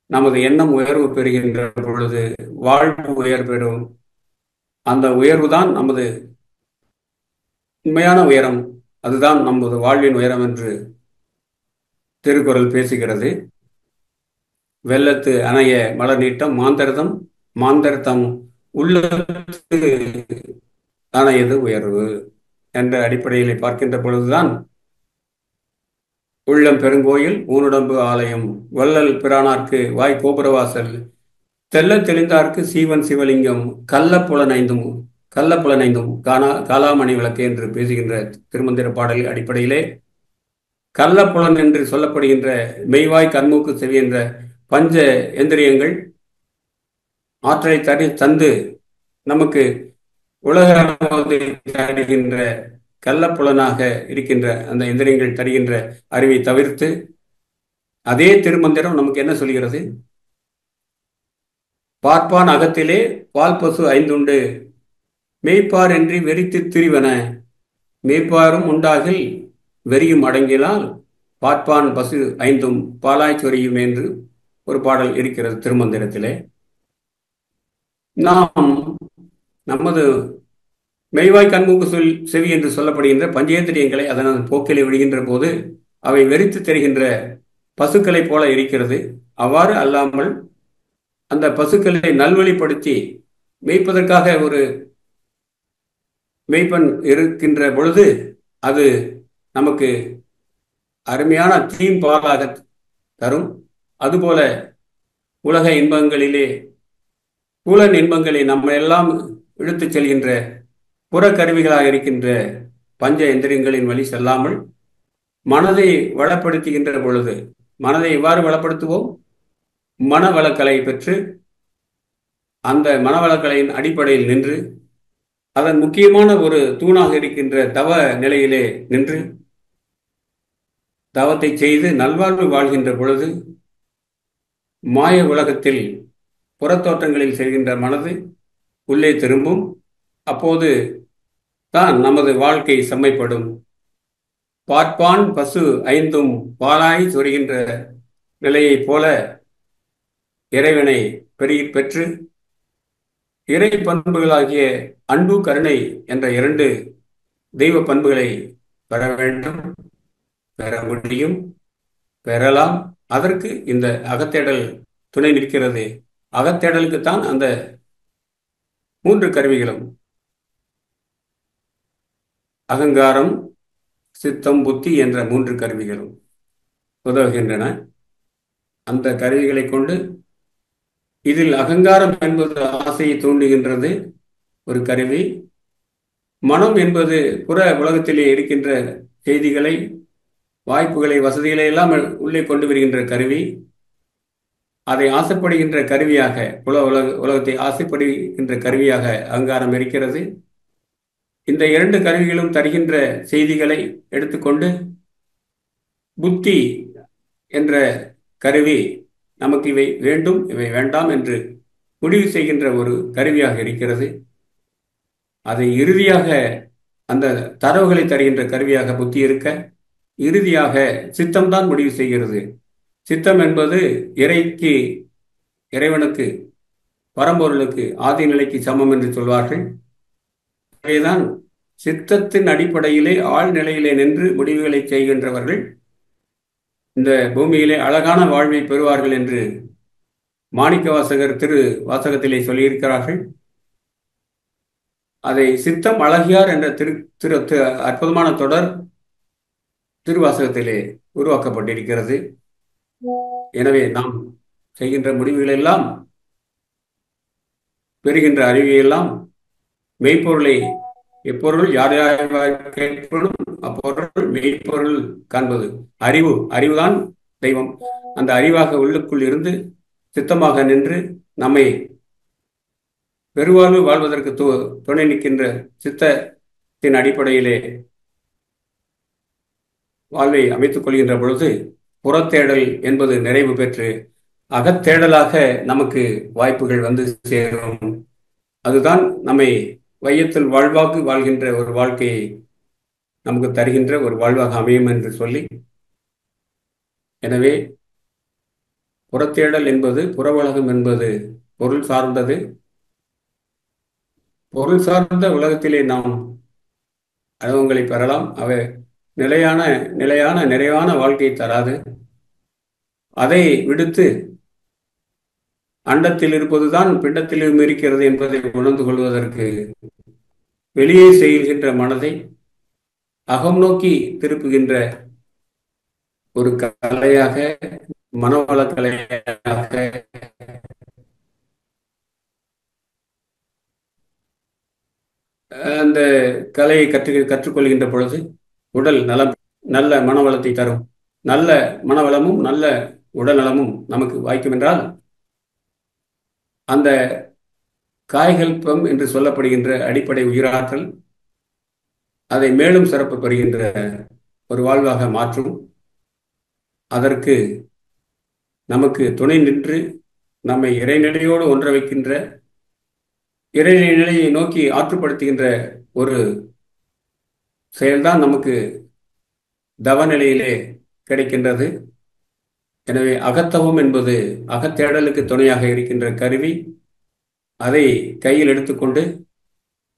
நமது எண்ணம் உயர்வு பெறுகின்ற பொழுது வாழ்வு உயர் பெறும். அந்த உயர்வுதான் நமது உண்மையான உயரம், அதுதான் நமது வாழ்வின் உயரம் என்று திருக்குறள் பேசுகிறது. வெள்ளத்து அணைய மலர் நீட்டம் மாந்தர்தம் உள்ளத்து அணையது உயர்வு என்ற அடிப்படையிலே பார்க்கின்ற பொழுதுதான் உள்ளம் பெருங்கோயில் ஊனுடம்பு ஆலயம் வள்ளல் பிரானார்க்கு வாய் கோபுரவாசல் தெல்ல தெளிந்தார்க்கு சீவன் சிவலிங்கம் கள்ளப்புலனைந்தும் காலாமணி விளக்கு என்று பேசுகின்ற திருமந்திர பாடல் அடிப்படையிலே கள்ளப்புலன் என்று சொல்லப்படுகின்ற மெய்வாய் கண்மூக்கு செவி என்ற பஞ்ச எந்திரியங்கள் ஆற்றலை தந்து நமக்கு உலக தருகின்ற கள்ளப்புலனாக இருக்கின்ற அந்த எந்திரியங்கள் தருகின்ற அறிவை தவிர்த்து அதே திருமந்திரம் நமக்கு என்ன சொல்கிறது? பார்ப்பான் அகத்திலே பால் பசு 5 உண்டு மெய்ப்பார் என்று வெறித்து திரிவன மெய்ப்பாரும் உண்டாகில் வெறியும் அடங்கினால் பார்ப்பான் பசு 5 பாலாய் சொரியும் என்று ஒரு பாடல் இருக்கிறது திருமந்திரத்திலே. நாம் நமது மெய்வாய் கண்மூக்கு செவி என்று சொல்லப்படுகின்ற பஞ்சேந்திரியங்களை அதன் போக்கிலே விடுகின்ற போது அவை வெறித்து தெரிகின்ற பசுக்களை போல இருக்கிறது. அவ்வாறு அல்லாமல் அந்த பசுக்களை நல்வழிப்படுத்தி மேய்ப்பதற்காக ஒரு மெய்ப்பன் இருக்கின்ற பொழுது அது நமக்கு அருமையான தீம் பாலாக தரும். அதுபோல உலக இன்பங்களிலே புலன் இன்பங்களை நம்ம எல்லாம் இழுத்துச் செல்கின்ற புறக்கருவிகளாக இருக்கின்ற பஞ்ச எந்திரங்களின் வழி செல்லாமல் மனதை வளப்படுத்துகின்ற பொழுது, மனதை எவ்வாறு வளப்படுத்துவோம்? மனவளக்கலை பெற்று அந்த மனவளக்கலையின் அடிப்படையில் நின்று அதன் முக்கியமான ஒரு தூணாக இருக்கின்ற தவ நிலையிலே நின்று தவத்தை செய்து நல்வாழ்வு வாழ்கின்ற பொழுது மாய உலகத்தில் புறத்தோற்றங்களில் செல்கின்ற மனது உள்ளே திரும்பும். அப்போது தான் நமது வாழ்க்கை செம்மைப்படும். பார்ப்பான் பசு ஐந்தும் பாலாய் சொரிகின்ற நிலையைப் போல இறைவனை பெற்று இறை பண்புகளாகிய அன்பு, கருணை என்ற 2 தெய்வ பண்புகளை பெற வேண்டும், பெற முடியும், பெறலாம். அதற்கு இந்த அகத்தேடல் துணை நிற்கிறது. அகத்தேடலுக்குத்தான் அந்த 3 கருவிகளும் அகங்காரம், சித்தம், புத்தி என்ற 3 கருவிகளும் உதவுகின்றன. அந்த கருவிகளை கொண்டு இதில் அகங்காரம் என்பது ஆசையை தூண்டுகின்றது ஒரு கருவி. மனம் என்பது புற உலகத்திலே இருக்கின்ற செய்திகளை, வாய்ப்புகளை, வசதிகளை எல்லாம் உள்ளே கொண்டு வருகின்ற கருவி. அதை ஆசைப்படுகின்ற கருவியாக, உலகத்தை ஆசைப்படுகின்ற கருவியாக அகங்காரம் இருக்கிறது. இந்த 2 கருவிகளும் தருகின்ற செய்திகளை எடுத்துக்கொண்டு புத்தி என்ற கருவி நமக்கு இவை வேண்டும், இவை வேண்டாம் என்று முடிவு செய்கின்ற ஒரு கருவியாக இருக்கிறது. அதை இறுதியாக அந்த தரவுகளை தருகின்ற கருவியாக புத்தி இருக்க, இறுதியாக சித்தம்தான் முடிவு செய்கிறது. சித்தம் என்பது இறைவனுக்கு, பரம்பொருளுக்கு, ஆதி நிலைக்கு சமம் என்று சொல்வார்கள். எனவேதான் சித்தத்தின் அடிப்படையிலே ஆழ்நிலையிலே நின்று முடிவுகளை செய்கின்றவர்கள் இந்த பூமியிலே அழகான வாழ்வை பெறுவார்கள் என்று மாணிக்க வாசகர் திரு வாசகத்திலே சொல்லியிருக்கிறார்கள். அதை சித்தம் அழகியார் என்ற அற்புதமான தொடர் திருவாசகத்திலே உருவாக்கப்பட்டிருக்கிறது. எனவே நாம் செய்கின்ற முடிவுகள் எல்லாம், பெறுகின்ற அறிவையெல்லாம் மெய்ப்பொருளை, எப்பொருள் யார் யார் கேட்பதும் அப்பொருள் மெய்ப்பொருள் காண்பது அறிவுதான் தெய்வம். அந்த அறிவாக உள்ளுக்குள் இருந்து சித்தமாக நின்று நம்மை பெருவாழ்வு வாழ்வதற்கு துணை நிற்கின்ற சித்தத்தின் அடிப்படையிலே வாழ்வை அமைத்துக் கொள்கின்ற பொழுது புறத்தேடல் என்பது நிறைவு பெற்று அகத்தேடலாக நமக்கு வாய்ப்புகள் வந்து சேரும். அதுதான் நம்மை வையத்தில் வாழ்வாக்கு வாழ்கின்ற ஒரு வாழ்க்கையை நமக்கு தருகின்ற ஒரு வாழ்வாக அமையும் என்று சொல்லி, எனவே புறத்தேடல் என்பது, புற உலகம் என்பது பொருள் சார்ந்தது. பொருள் சார்ந்த உலகத்திலே நாம் அனுபவங்களை பெறலாம். அவை நிலையான நிறைவான வாழ்க்கையை தராது. அதை விடுத்து அண்டத்தில் இருப்பதுதான் பிண்டத்திலும் இருக்கிறது என்பதை உணர்ந்து கொள்வதற்கு வெளியே செய்கின்ற மனதை அகம் நோக்கி திருப்புகின்ற ஒரு கலையாக, மனவள கலையாக அந்த கலையை கற்றுக்கொள்கின்ற பொழுது உடல் நலம், நல்ல மனவளத்தை தரும். நல்ல மனவளமும் நல்ல உடல் நலமும் நமக்கு வாய்க்கும் என்றால் அந்த காய்கல்பம் என்று சொல்லப்படுகின்ற அடிப்படை உயிராற்றல் அதை மேலும் சிறப்பு பெறுகின்ற ஒரு வாழ்வாக மாற்றும். அதற்கு நமக்கு துணை நின்று நம்மை இறைநிலையோடு ஒன்ற வைக்கின்ற, இறைநிலையை நோக்கி ஆற்றுப்படுத்துகின்ற ஒரு செயல்தான் நமக்கு தவநிலையிலே கிடைக்கின்றது. எனவே அகத்தவம் என்பது அகத்தேடலுக்கு துணையாக இருக்கின்ற கருவி. அதை கையில் எடுத்துக்கொண்டு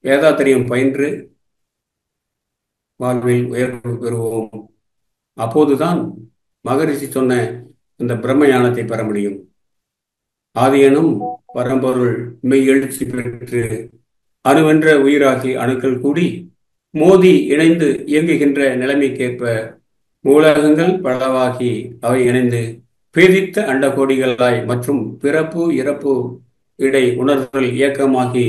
வேதாத்திரியம் பயின்று வாழ்வில் உயர்வு பெறுவோம். அப்போதுதான் மகரிஷி சொன்ன இந்த பிரம்ம ஞானத்தை பெற முடியும். ஆதியனும் பரம்பொருள் மெய் எழுச்சி பெற்று அணுவென்ற உயிராகி அணுக்கள் கூடி மோதி இணைந்து இயங்குகின்ற நிலைமைக்கேற்ப மூலகங்கள் பலவாகி அவை இணைந்து பேதித்த அண்டகோடிகளாய் மற்றும் பிறப்பு இறப்பு இடை உணர்தல் இயக்கமாகி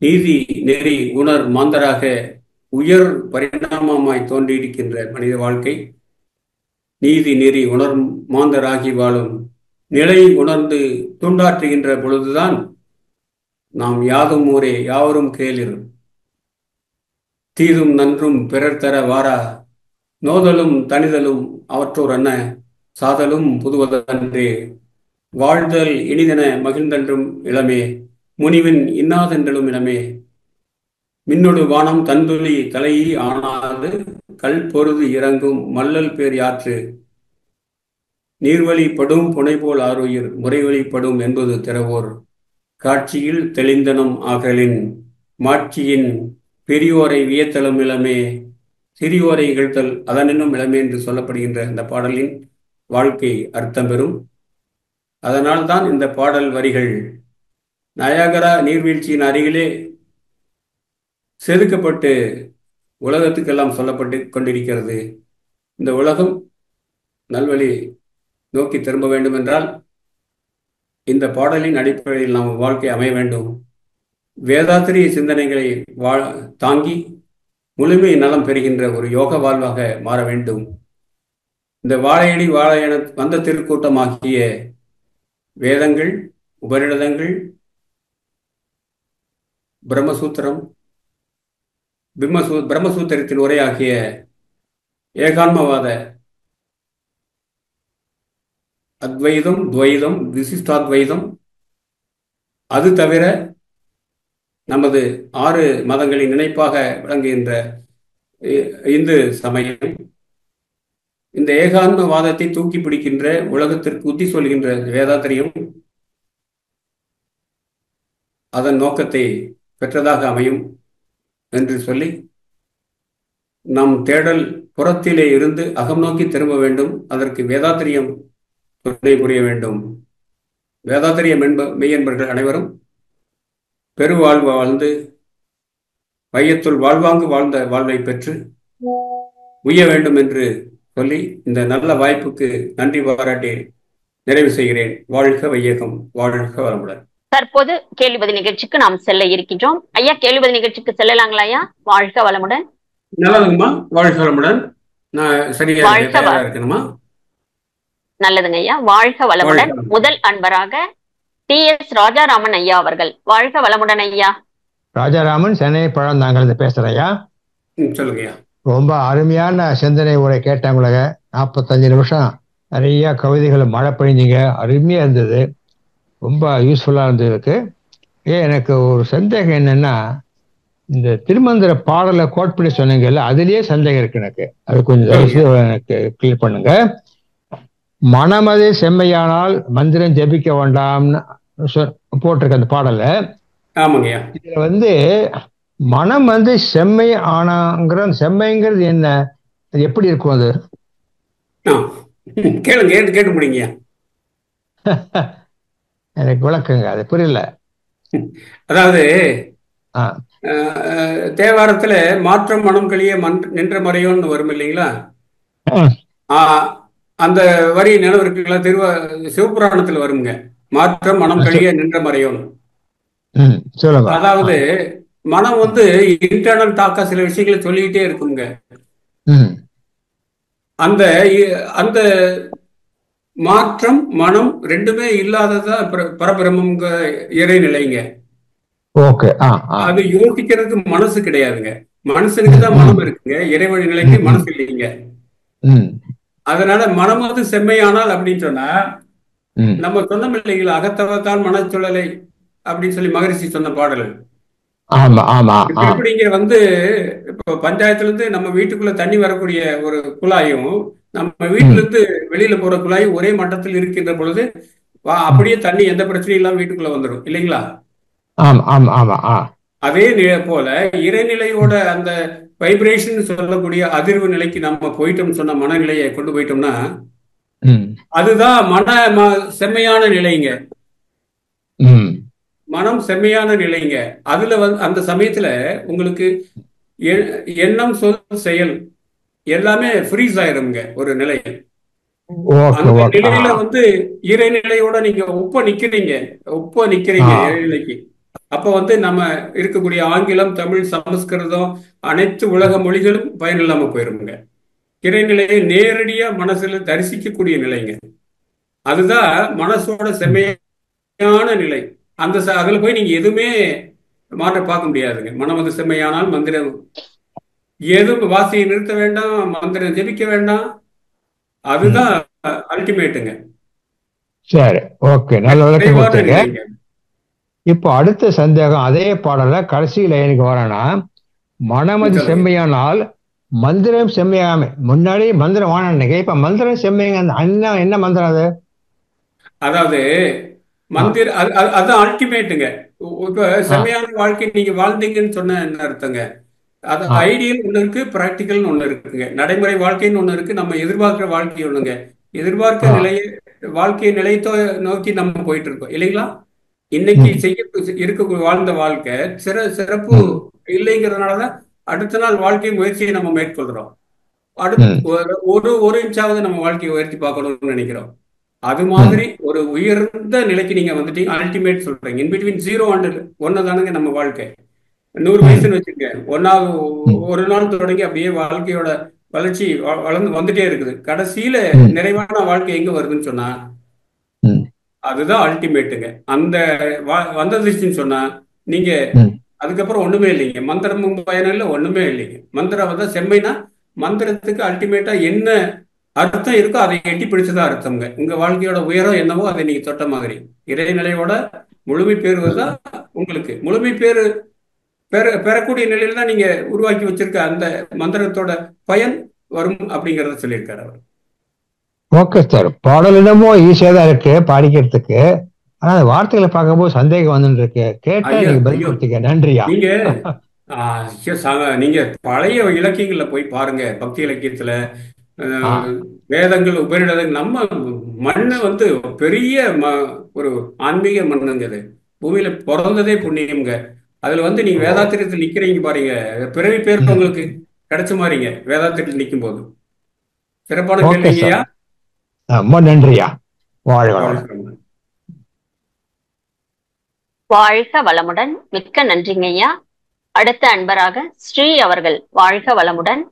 நீதி நெறி உணர் மாந்தராக உயர் பரிணாமமாய் தோன்றியிருக்கின்ற மனித வாழ்க்கை நீதி நெறி உணர் மாந்தராகி வாழும் நிலை உணர்ந்து தூண்டாற்றுகின்ற பொழுதுதான் நாம் யாதும் ஊரே யாவரும் கேளிர் தீதும் நன்றும் பிறர் தர வாரா நோதலும் தனிதலும் அவற்றோர் அன்ன சாதலும் புதுவதன்றே வாழ்தல் இனிதென மகிழ்ந்தென்றும் இளமே முனிவின் இன்னாதென்றலும் இளமே மின்னொடு வானம் தந்துளி தலையி ஆனாது கல் பொருது இறங்கும் மல்லல் பேர் யாற்று நீர்வழிப்படும் புனைபோல் ஆறுயிர் முறைவழிப்படும் என்பது திறவோர் காட்சியில் தெளிந்தனம் ஆகலின் மாட்சியின் பெரியோரை வியத்தலும் இளமே சிறியோரை இகழ்த்தல் அதனினும் இளமே என்று சொல்லப்படுகின்ற இந்த பாடலின் வாழ்க்கை அர்த்தம் பெறும். அதனால்தான் இந்த பாடல் வரிகள் நயாகரா நீர்வீழ்ச்சியின் அருகிலே செதுக்கப்பட்டு உலகத்துக்கெல்லாம் சொல்லப்பட்டு கொண்டிருக்கிறது. இந்த உலகம் நல்வழி நோக்கி திரும்ப வேண்டும் என்றால் இந்த பாடலின் அடிப்படையில் நாம் வாழ்க்கை அமைய வேண்டும். வேதாத்திரிய சிந்தனைகளை தாங்கி முழுமை நலம் பெறுகின்ற ஒரு யோக வாழ்வாக மாற வேண்டும். இந்த வாழையடி வாழை என வந்த திருக்கூட்டமாகிய வேதங்கள், உபநிடதங்கள், பிரம்மசூத்திரம், பிரம்மசூத்திரத்தின் உரையாகிய ஏகான்மவாத அத்வைதம், துவைதம், விசிஷ்டாத்வைதம், அது தவிர நமது 6 மதங்களின் இணைப்பாக விளங்குகின்ற இந்து சமயம் இந்த ஏகான்மவாதத்தை தூக்கி பிடிக்கின்ற உலகத்திற்கு உத்தி சொல்கின்ற வேதாத்திரியம் அதன் நோக்கத்தை பெற்றதாக அமையும் என்று சொல்லி நம் தேடல் புறத்திலே இருந்து அகம் நோக்கி திரும்ப வேண்டும். அதற்கு வேதாத்திரியம் துணை புரிய வேண்டும். வேதாத்திரிய மெய்யன்பர்கள் அனைவரும் பெருவாழ்வு வாழ்ந்து வையத்துள் வாழ்வாங்கு வாழ்ந்த வாழ்வை பெற்று உய்ய வேண்டும் என்று சொல்லி இந்த நல்ல வாய்ப்புக்கு நன்றி பாராட்டி நிறைவு செய்கிறேன். வாழ்க வையகம், வாழ்க வளமுடன். தற்போது கேள்வி பதில் நிகழ்ச்சிக்கு நாம் செல்ல இருக்கின்றோம். ஐயா, கேள்வி பதில் நிகழ்ச்சிக்கு செல்லலாங்களா ஐயா? வாழ்க வளமுடன். நல்லதுங்கம்மா, வாழ்க வளமுடன். நான் சரியா இருக்கணுமா? நல்லதுங்க ஐயா, வாழ்க வளமுடன். முதல் அன்பராக TS ராஜாராமன் ஐயா அவர்கள். வாழ்க வளமுடன் ஐயா. ராஜாராமன், சென்னை பழந்தாங்கல் பேசுறேன் ஐயா. சொல்லுங்க ஐயா. ரொம்ப அருமையான சிந்தனை உரை கேட்டாங்க. 45 நிமிஷம் நிறைய கவிதைகளை மழை பெய்ஞ்சிங்க, அருமையா இருந்தது, ரொம்ப யூஸ்ஃபுல்லா இருந்ததுக்கு. எனக்கு ஒரு சந்தேகம் என்னன்னா, இந்த திருமந்திர பாடலை கோட் பண்ணி சொன்னீங்கல்ல, அதுலயே சந்தேகம் இருக்கு எனக்கு. அது கொஞ்சம் எனக்கு கிளியர் பண்ணுங்க. மனமதே செம்மையானால் மந்திரம் ஜபிக்க வேண்டாம்னு போட்டிருக்க அந்த பாடல. இதுல மனம் செம்மை ஆனாங்கிற செம்மைங்கிறது என்ன, அது எப்படி இருக்கும்? அது கேட்டு முடிங்க. எனக்கு விளக்குங்க, அது புரியல. அதாவது தேவாரத்துல மாற்றம் மனம் கழிய நின்ற மறையோன்னு வரும் இல்லைங்களா? அந்த வரி நினைவு இருக்குங்களா? சிவபுராணத்துல வருங்க, மாற்றம் மனம் கழிய நின்ற மறையோன். அதாவது மனம் இன்டர்னல் டாக்கா சில விஷயங்களை சொல்லிக்கிட்டே இருக்குங்க. அந்த அந்த மாற்றம் மனம் ரெண்டுமே இல்லாததா பரபிரம்ம இறைநிலைங்க. அது யோசிக்கிறதுக்கு மனசு கிடையாதுங்க. மனுஷனுக்கு தான் மனம் இருக்குங்க, இறைவழி நிலைக்கு மனசு இல்லைங்க. அதனால மனம் செம்மையானால் அப்படின்னு சொன்னா, நம்ம சொன்ன இல்லைங்களா, அகத்தவத்தால் மனச்சூழலை அப்படின்னு சொல்லி மகரிஷி சொன்ன பாடல். எப்படிங்க இப்போ பஞ்சாயத்துல இருந்து நம்ம வீட்டுக்குள்ள தண்ணி வரக்கூடிய ஒரு குழாயும் நம்ம வீட்டுல இருந்து வெளியில போற குழாயும் ஒரே மட்டத்தில் இருக்கின்ற பொழுது அப்படியே தண்ணி எந்த பிரச்சனையும் இல்லாம வீட்டுக்குள்ள வந்துடும் இல்லைங்களா? அதே போல இறைநிலையோட அந்த வைப்ரேஷன் சொல்லக்கூடிய அதிர்வு நிலைக்கு நம்ம போயிட்டோம்னு சொன்ன மனநிலையை கொண்டு போயிட்டோம்னா அதுதான் செம்மையான நிலைங்க. மனம் செம்மையான நிலைங்க. அதுல அந்த சமயத்துல உங்களுக்கு எண்ணம், சொல், செயல் எல்லாமே ஃப்ரீஸ் ஆயிருங்க ஒரு நிலை. ஓகே அந்த ஓகே. நிலையில வந்து இறைநிலையோட நீங்க ஒப்ப நிக்கிறீங்க இறைநிலைக்கு. அப்ப வந்து நம்ம இருக்கக்கூடிய ஆங்கிலம், தமிழ், சமஸ்கிருதம் அனைத்து உலக மொழிகளும் பயனில்லாம போயிருங்க. இறைநிலையை நேரடியா மனசுல தரிசிக்கக்கூடிய நிலைங்க. அதுதான் மனசோட செம்மையான நிலை. அதுல போய் நீங்க எதுவுமே மாற்ற பார்க்க முடியாதுங்க. மனம் வந்து செம்மையானால் மந்திரம் எதுவும் வாசியை நிறுத்த வேண்டாம், மந்திரம் ஜெபிக்க வேண்டாம். அதுதான் அல்டிமேட்டுங்க. சரி, ஓகே, நல்ல விளக்கம் நிறைவான கொடுத்தீங்க. நிலைங்க. இப்போ அடுத்த சந்தேகம் அதே பாடல கடைசி லைனுக்கு வரேன்னா, மனமது சொல்லுங்க. செம்மையானால் மந்திரம் செம்மையாம. முன்னாடி மந்திரம் வாங்கினேன், இப்ப மந்திரம் செம்மைங்க. என்ன மந்திரம் அது? அதாவது அதுதான் அல்டிமேட்டுங்க. இப்ப செம்மையான வாழ்க்கை நீங்க வாழ்ந்தீங்கன்னு சொன்ன என்ன அர்த்தங்க? அது ஐடியல் ஒண்ணு இருக்கு, பிராக்டிக்கல்னு ஒண்ணு இருக்குங்க. நடைமுறை வாழ்க்கைன்னு ஒண்ணு இருக்கு, நம்ம எதிர்பார்க்கிற வாழ்க்கை ஒண்ணுங்க. எதிர்பார்க்க நிலையை வாழ்க்கையை நிலையத்தோ நோக்கி நம்ம போயிட்டு இருக்கோம் இல்லைங்களா? இன்னைக்கு இருக்க வாழ்ந்த வாழ்க்கை சிறப்பு இல்லைங்கிறதுனாலதான் அடுத்த நாள் வாழ்க்கை முயற்சியை நம்ம மேற்கொள்றோம். ஒரு இன்ச்சாவது நம்ம வாழ்க்கையை உயர்த்தி பார்க்கணும்னு நினைக்கிறோம். அது மாதிரி ஒரு உயர்ந்த நிலைக்கு நீங்க வந்துட்டீங்க. அல்டிமேட் சொல்றீங்க. இன்பிட்வீன் 0 and 1 தானுங்க நம்ம வாழ்க்கை. 100 வயசுன்னு வச்சுக்க, ஒரு நாள் தொடங்கி அப்படியே வாழ்க்கையோட வளர்ச்சி வளர்ந்து வந்துட்டே இருக்குது. கடைசியில நிறைவான வாழ்க்கை எங்க வருதுன்னு சொன்னா அதுதான் அல்டிமேட்டுங்க. அந்த வந்ததுச்சுன்னு சொன்னா நீங்க அதுக்கப்புறம் ஒண்ணுமே இல்லைங்க. மந்திரமும் பயனும் இல்லை, ஒண்ணுமே இல்லைங்க. மந்திரம் வந்து செம்மைனா மந்திரத்துக்கு அல்டிமேட்டா என்ன அர்த்தம் இருக்கோ அதை எட்டி பிடிச்சதா அர்த்தம்ங்க. உங்க வாழ்க்கையோட உயரம் என்னவோ அதை நீங்க தொட்ட மாதிரி இறைநிலையோட முழுமை பெறுவதுதான் உங்களுக்கு முழுமை பெறக்கூடிய நிலையில தான் நீங்க உருவாக்கி வச்சிருக்க அந்த மந்திரத்தோட பயன் வரும் அப்படிங்கறத சொல்லியிருக்காரு அவர். ஓகே சார், பாடல் என்னமோ ஈஸியா தான் இருக்கு பாடிக்கிறதுக்கு. ஆனா அந்த வார்த்தைகளை பார்க்கும்போது சந்தேகம் வந்துட்டு இருக்கு. கேட்டா நீங்க பதில் கொடுத்தீங்க, நன்றியா. நீங்க பழைய இலக்கியங்கள்ல போய் பாருங்க. பக்தி இலக்கியத்துல வேதங்கள், உபரிடங்கள், நம்ம மண்ணு வந்து பெரிய ஒரு ஆன்மீக மண்ணுங்க. அது பூமியில பிறந்ததே புண்ணியம்ங்க. அதுல வந்து நீங்க வேதாத்திரத்தில் நிக்கிறீங்க பாருங்க, பிறவி பேர் உங்களுக்கு கிடைச்ச மாதிரிங்க வேதாத்திரத்தில் நிற்கும் போது. சிறப்பான கேள்விங்கய்யா. ரொம்ப நன்றியா. வாழ்க வளமுடன். மிக்க நன்றிங்க ஐயா. அடுத்த அன்பராக ஸ்ரீ அவர்கள். வாழ்க வளமுடன்.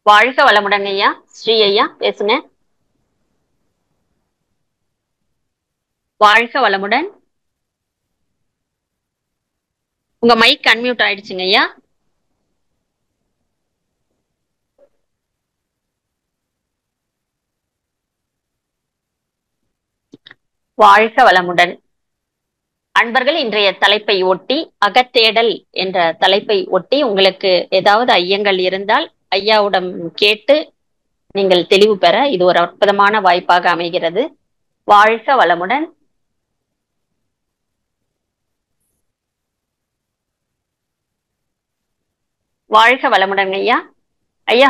வாழ்க வளமுடன் ஐயா. ஸ்ரீ ஐயா பேசுங்க. வாழ்க வளமுடன். உங்க மைக் அன்மியூட் ஆயிடுச்சுங்க ஐயா. வாழ்க வளமுடன். அன்பர்கள், இன்றைய தலைப்பை ஒட்டி, அகத்தேடல் என்ற தலைப்பை ஒட்டி உங்களுக்கு ஏதாவது ஐயங்கள் இருந்தால் ஐயாவுடன் கேட்டு நீங்கள் தெளிவு பெற இது ஒரு அற்புதமான வாய்ப்பாக அமைகிறது. வாழ்க வளமுடன். வாழ்க வளமுடன் ஐயா. ஐயா,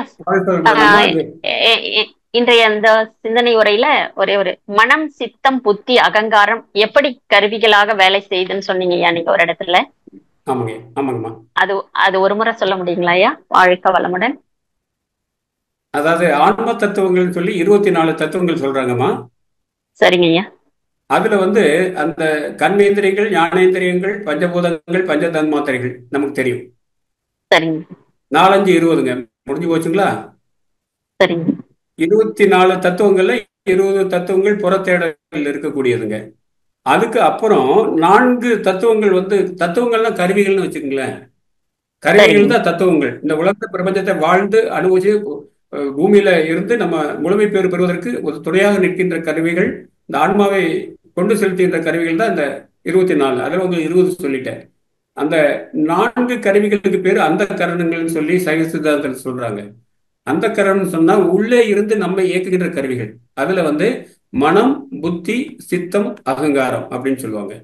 இன்றைய இந்த சிந்தனை உரையில ஒரே ஒரு மனம், சித்தம், புத்தி, அகங்காரம் எப்படி கருவிகளாக வேலை செய்யுதுன்னு சொன்னீங்க ஐயா நீங்க ஒரு இடத்துல. அது ஒரு முறை சொல்ல முடியுங்களா ஐயா? வாழ்க வளமுடன். அதாவது ஆன்ம தத்துவங்கள் சொல்லி 24 தத்துவங்கள் சொல்றாங்கம்மா. சரிங்க ஐயா. அதுல வந்து அந்த கர்மேந்திரியங்கள், ஞானேந்திரியங்கள், பஞ்சபூதங்கள், பஞ்சதன்மாத்திரைகள் நமக்கு தெரியும். சரிங்க. 4, 5, 20ங்க முடிஞ்சு போச்சுங்களா? சரிங்க. 24 தத்துவங்கள்ல 20 தத்துவங்கள் புறத்தேடல் இருக்கக்கூடியதுங்க. அதுக்கு அப்புறம் 4 தத்துவங்கள் வந்து தத்துவங்கள்லாம் கருவிகள்னு வச்சுக்கோங்களேன். கருவிகள் தான் தத்துவங்கள். இந்த உலக பிரபஞ்சத்தை வாழ்ந்து அனுபவிச்சு பூமியில இருந்து நம்ம முழுமை பெறுவதற்கு ஒரு துணையாக நிற்கின்ற கருவிகள், இந்த ஆன்மாவை கொண்டு செலுத்துகின்ற கருவிகள் தான் இந்த 24. அதில் வந்து 20 சொல்லிட்டேன். அந்த 4 கருவிகளுக்கு பேர் அந்த கரணங்கள்னு சொல்லி சைவ சித்தாந்தத்தில் சொல்றாங்க. அந்த கரணம் சொன்னா உள்ளே இருந்து நம்ம இயக்குகின்ற கருவிகள். அதுல வந்து மனம், புத்தி, சித்தம், அகங்காரம் அப்படின்னு சொல்லுவாங்க.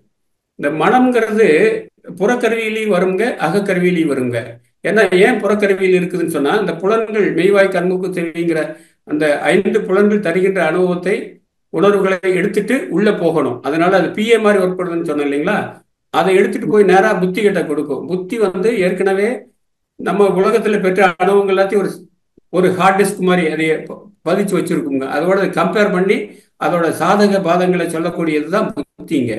இந்த மனம்ங்கிறது புறக்கருவியிலையும் வருங்க, அகக்கருவியிலையும் வருங்க. ஏன்னா ஏன் புறக்கருவியில் இருக்குதுன்னு சொன்னா, இந்த புலன்கள் மெய்வாய், கண்மூக்கு, செவிங்கிற அந்த 5 புலன்கள் தருகின்ற அனுபவத்தை, உணர்வுகளை எடுத்துட்டு உள்ள போகணும். அதனால அது பிஏ மாதிரி ஒர்க் பண்ணுதுன்னு சொன்னேன் இல்லைங்களா? அதை எடுத்துட்டு போய் நேரா புத்தி கிட்ட கொடுக்கும். புத்தி வந்து ஏற்கனவே நம்ம உலகத்துல பெற்ற அனுபவங்கள் எல்லாத்தையும் ஒரு ஒரு ஹார்ட் டிஸ்க் மாதிரி அதை பதிச்சு வச்சிருக்குங்க. அதோட கம்பேர் பண்ணி அதோட சாதக பாதங்களை சொல்லக்கூடியதுதான் புத்திங்க.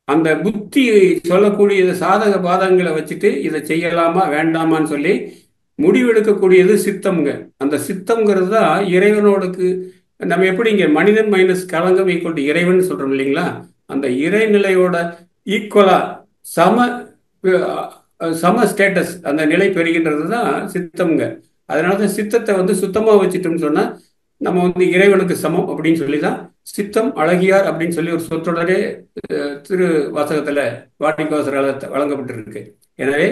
அந்த புத்தி சொல்லக்கூடிய சாதக பாதங்களை வச்சுட்டு இதை செய்யலாமா வேண்டாமான்னு சொல்லி முடிவெடுக்கக்கூடியது சித்தம்ங்க. அந்த சித்தம்ங்கிறது தான் இறைவனோடுக்கு நம்ம எப்படிங்க மனிதன் மைனஸ் களங்கம் ஈக்குவல் டு இறைவன் சொல்றோம் இல்லைங்களா? அந்த இறைநிலையோட ஈக்குவலா சம சம ஸ்டேட்டஸ் அந்த நிலை பெறுகின்றது தான் சித்தம்ங்க. அதனாலதான் சித்தத்தை வந்து சுத்தமா வச்சுட்டோம்னு சொன்னா நம்ம வந்து இறைவனுக்கு சமம் அப்படின்னு சொல்லி தான் சித்தம் அழகியார் அப்படின்னு சொல்லி ஒரு சொற்றொடரே திரு வாசகத்துல வாடிக்கவாசரால் வழங்கப்பட்டிருக்கு. எனவே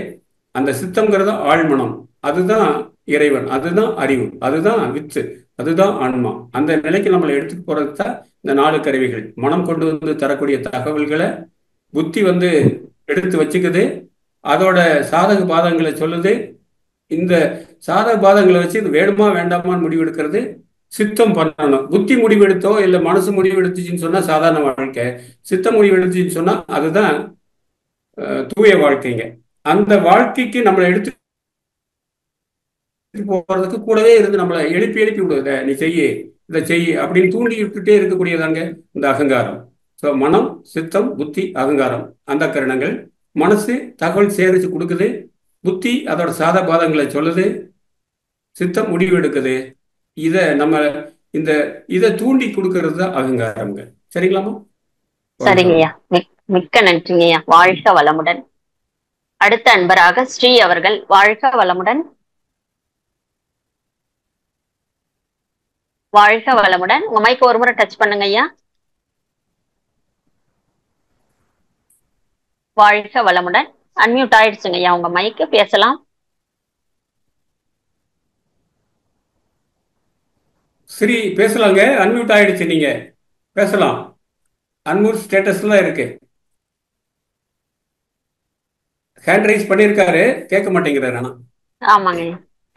அந்த சித்தம்ங்கிறது ஆழ்மனம், அதுதான் இறைவன், அதுதான் அறிவு, அதுதான் வித்து, அதுதான் ஆன்மா. அந்த நிலைக்கு நம்மளை எடுத்துட்டு போறது தான் இந்த 4 கருவிகள். மனம் கொண்டு வந்து தரக்கூடிய தகவல்களை புத்தி வந்து எடுத்து வச்சுக்குது, அதோட சாதக பாதங்களை சொல்லுது. இந்த சாதக பாதங்களை வச்சு இது வேணுமா வேண்டாமான்னு முடிவெடுக்கிறது சித்தம் பண்ணணும். புத்தி முடிவெடுத்தோ இல்லை மனசு முடிவெடுத்துச்சுன்னு சொன்னா சாதாரண வாழ்க்கை, சித்தம் முடிவெடுத்துச்சுன்னு சொன்னா அதுதான் தூய வாழ்க்கைங்க. அந்த வாழ்க்கைக்கு நம்மளை எடுத்து போறதுக்கு கூடவே இருந்து நம்மளை எழுப்பி எழுப்பி விடுவத நீ செய்ய இதை செய்ய அப்படின்னு தூண்டி விட்டுட்டே இருக்கக்கூடியதாங்க இந்த அகங்காரம். ஸோ மனம், சித்தம், புத்தி, அகங்காரம், அந்த கரணங்கள். மனசு தகவல் சேகரித்து கொடுக்குது, புத்தி அதோட சாத பாதங்களை சொல்லுது, சித்தம் முடிவெடுக்குது. இதை நம்ம இதை தூண்டி கொடுக்கறது தான் அகங்காரங்க. சரிங்களாமா? சரிங்கய்யா, மிக்க நன்றிங்கய்யா. வாழ்க வளமுடன். அடுத்த அன்பராக ஸ்ரீ அவர்கள். வாழ்க வளமுடன். வாழ்க வளமுடன். உங்க மைக்கு ஒரு முறை டச் பண்ணுங்க ஐயா. வாழ்க வளமுடன். அன்மியூட் ஆயிடுச்சுங்க ஐயா உங்க மைக்கு, பேசலாம். ஸ்ரீ பேசலாங்க, அன்மியூட் ஆயிடுச்சு, நீங்க பேசலாம். அன்மியூட் ஸ்டேட்டஸ்ல இருக்கு. ஹேண்ட் ரைஸ் பண்ணிருக்காரு, கேட்க மாட்டேங்கிறாரு. ஆனா ஆமாங்க,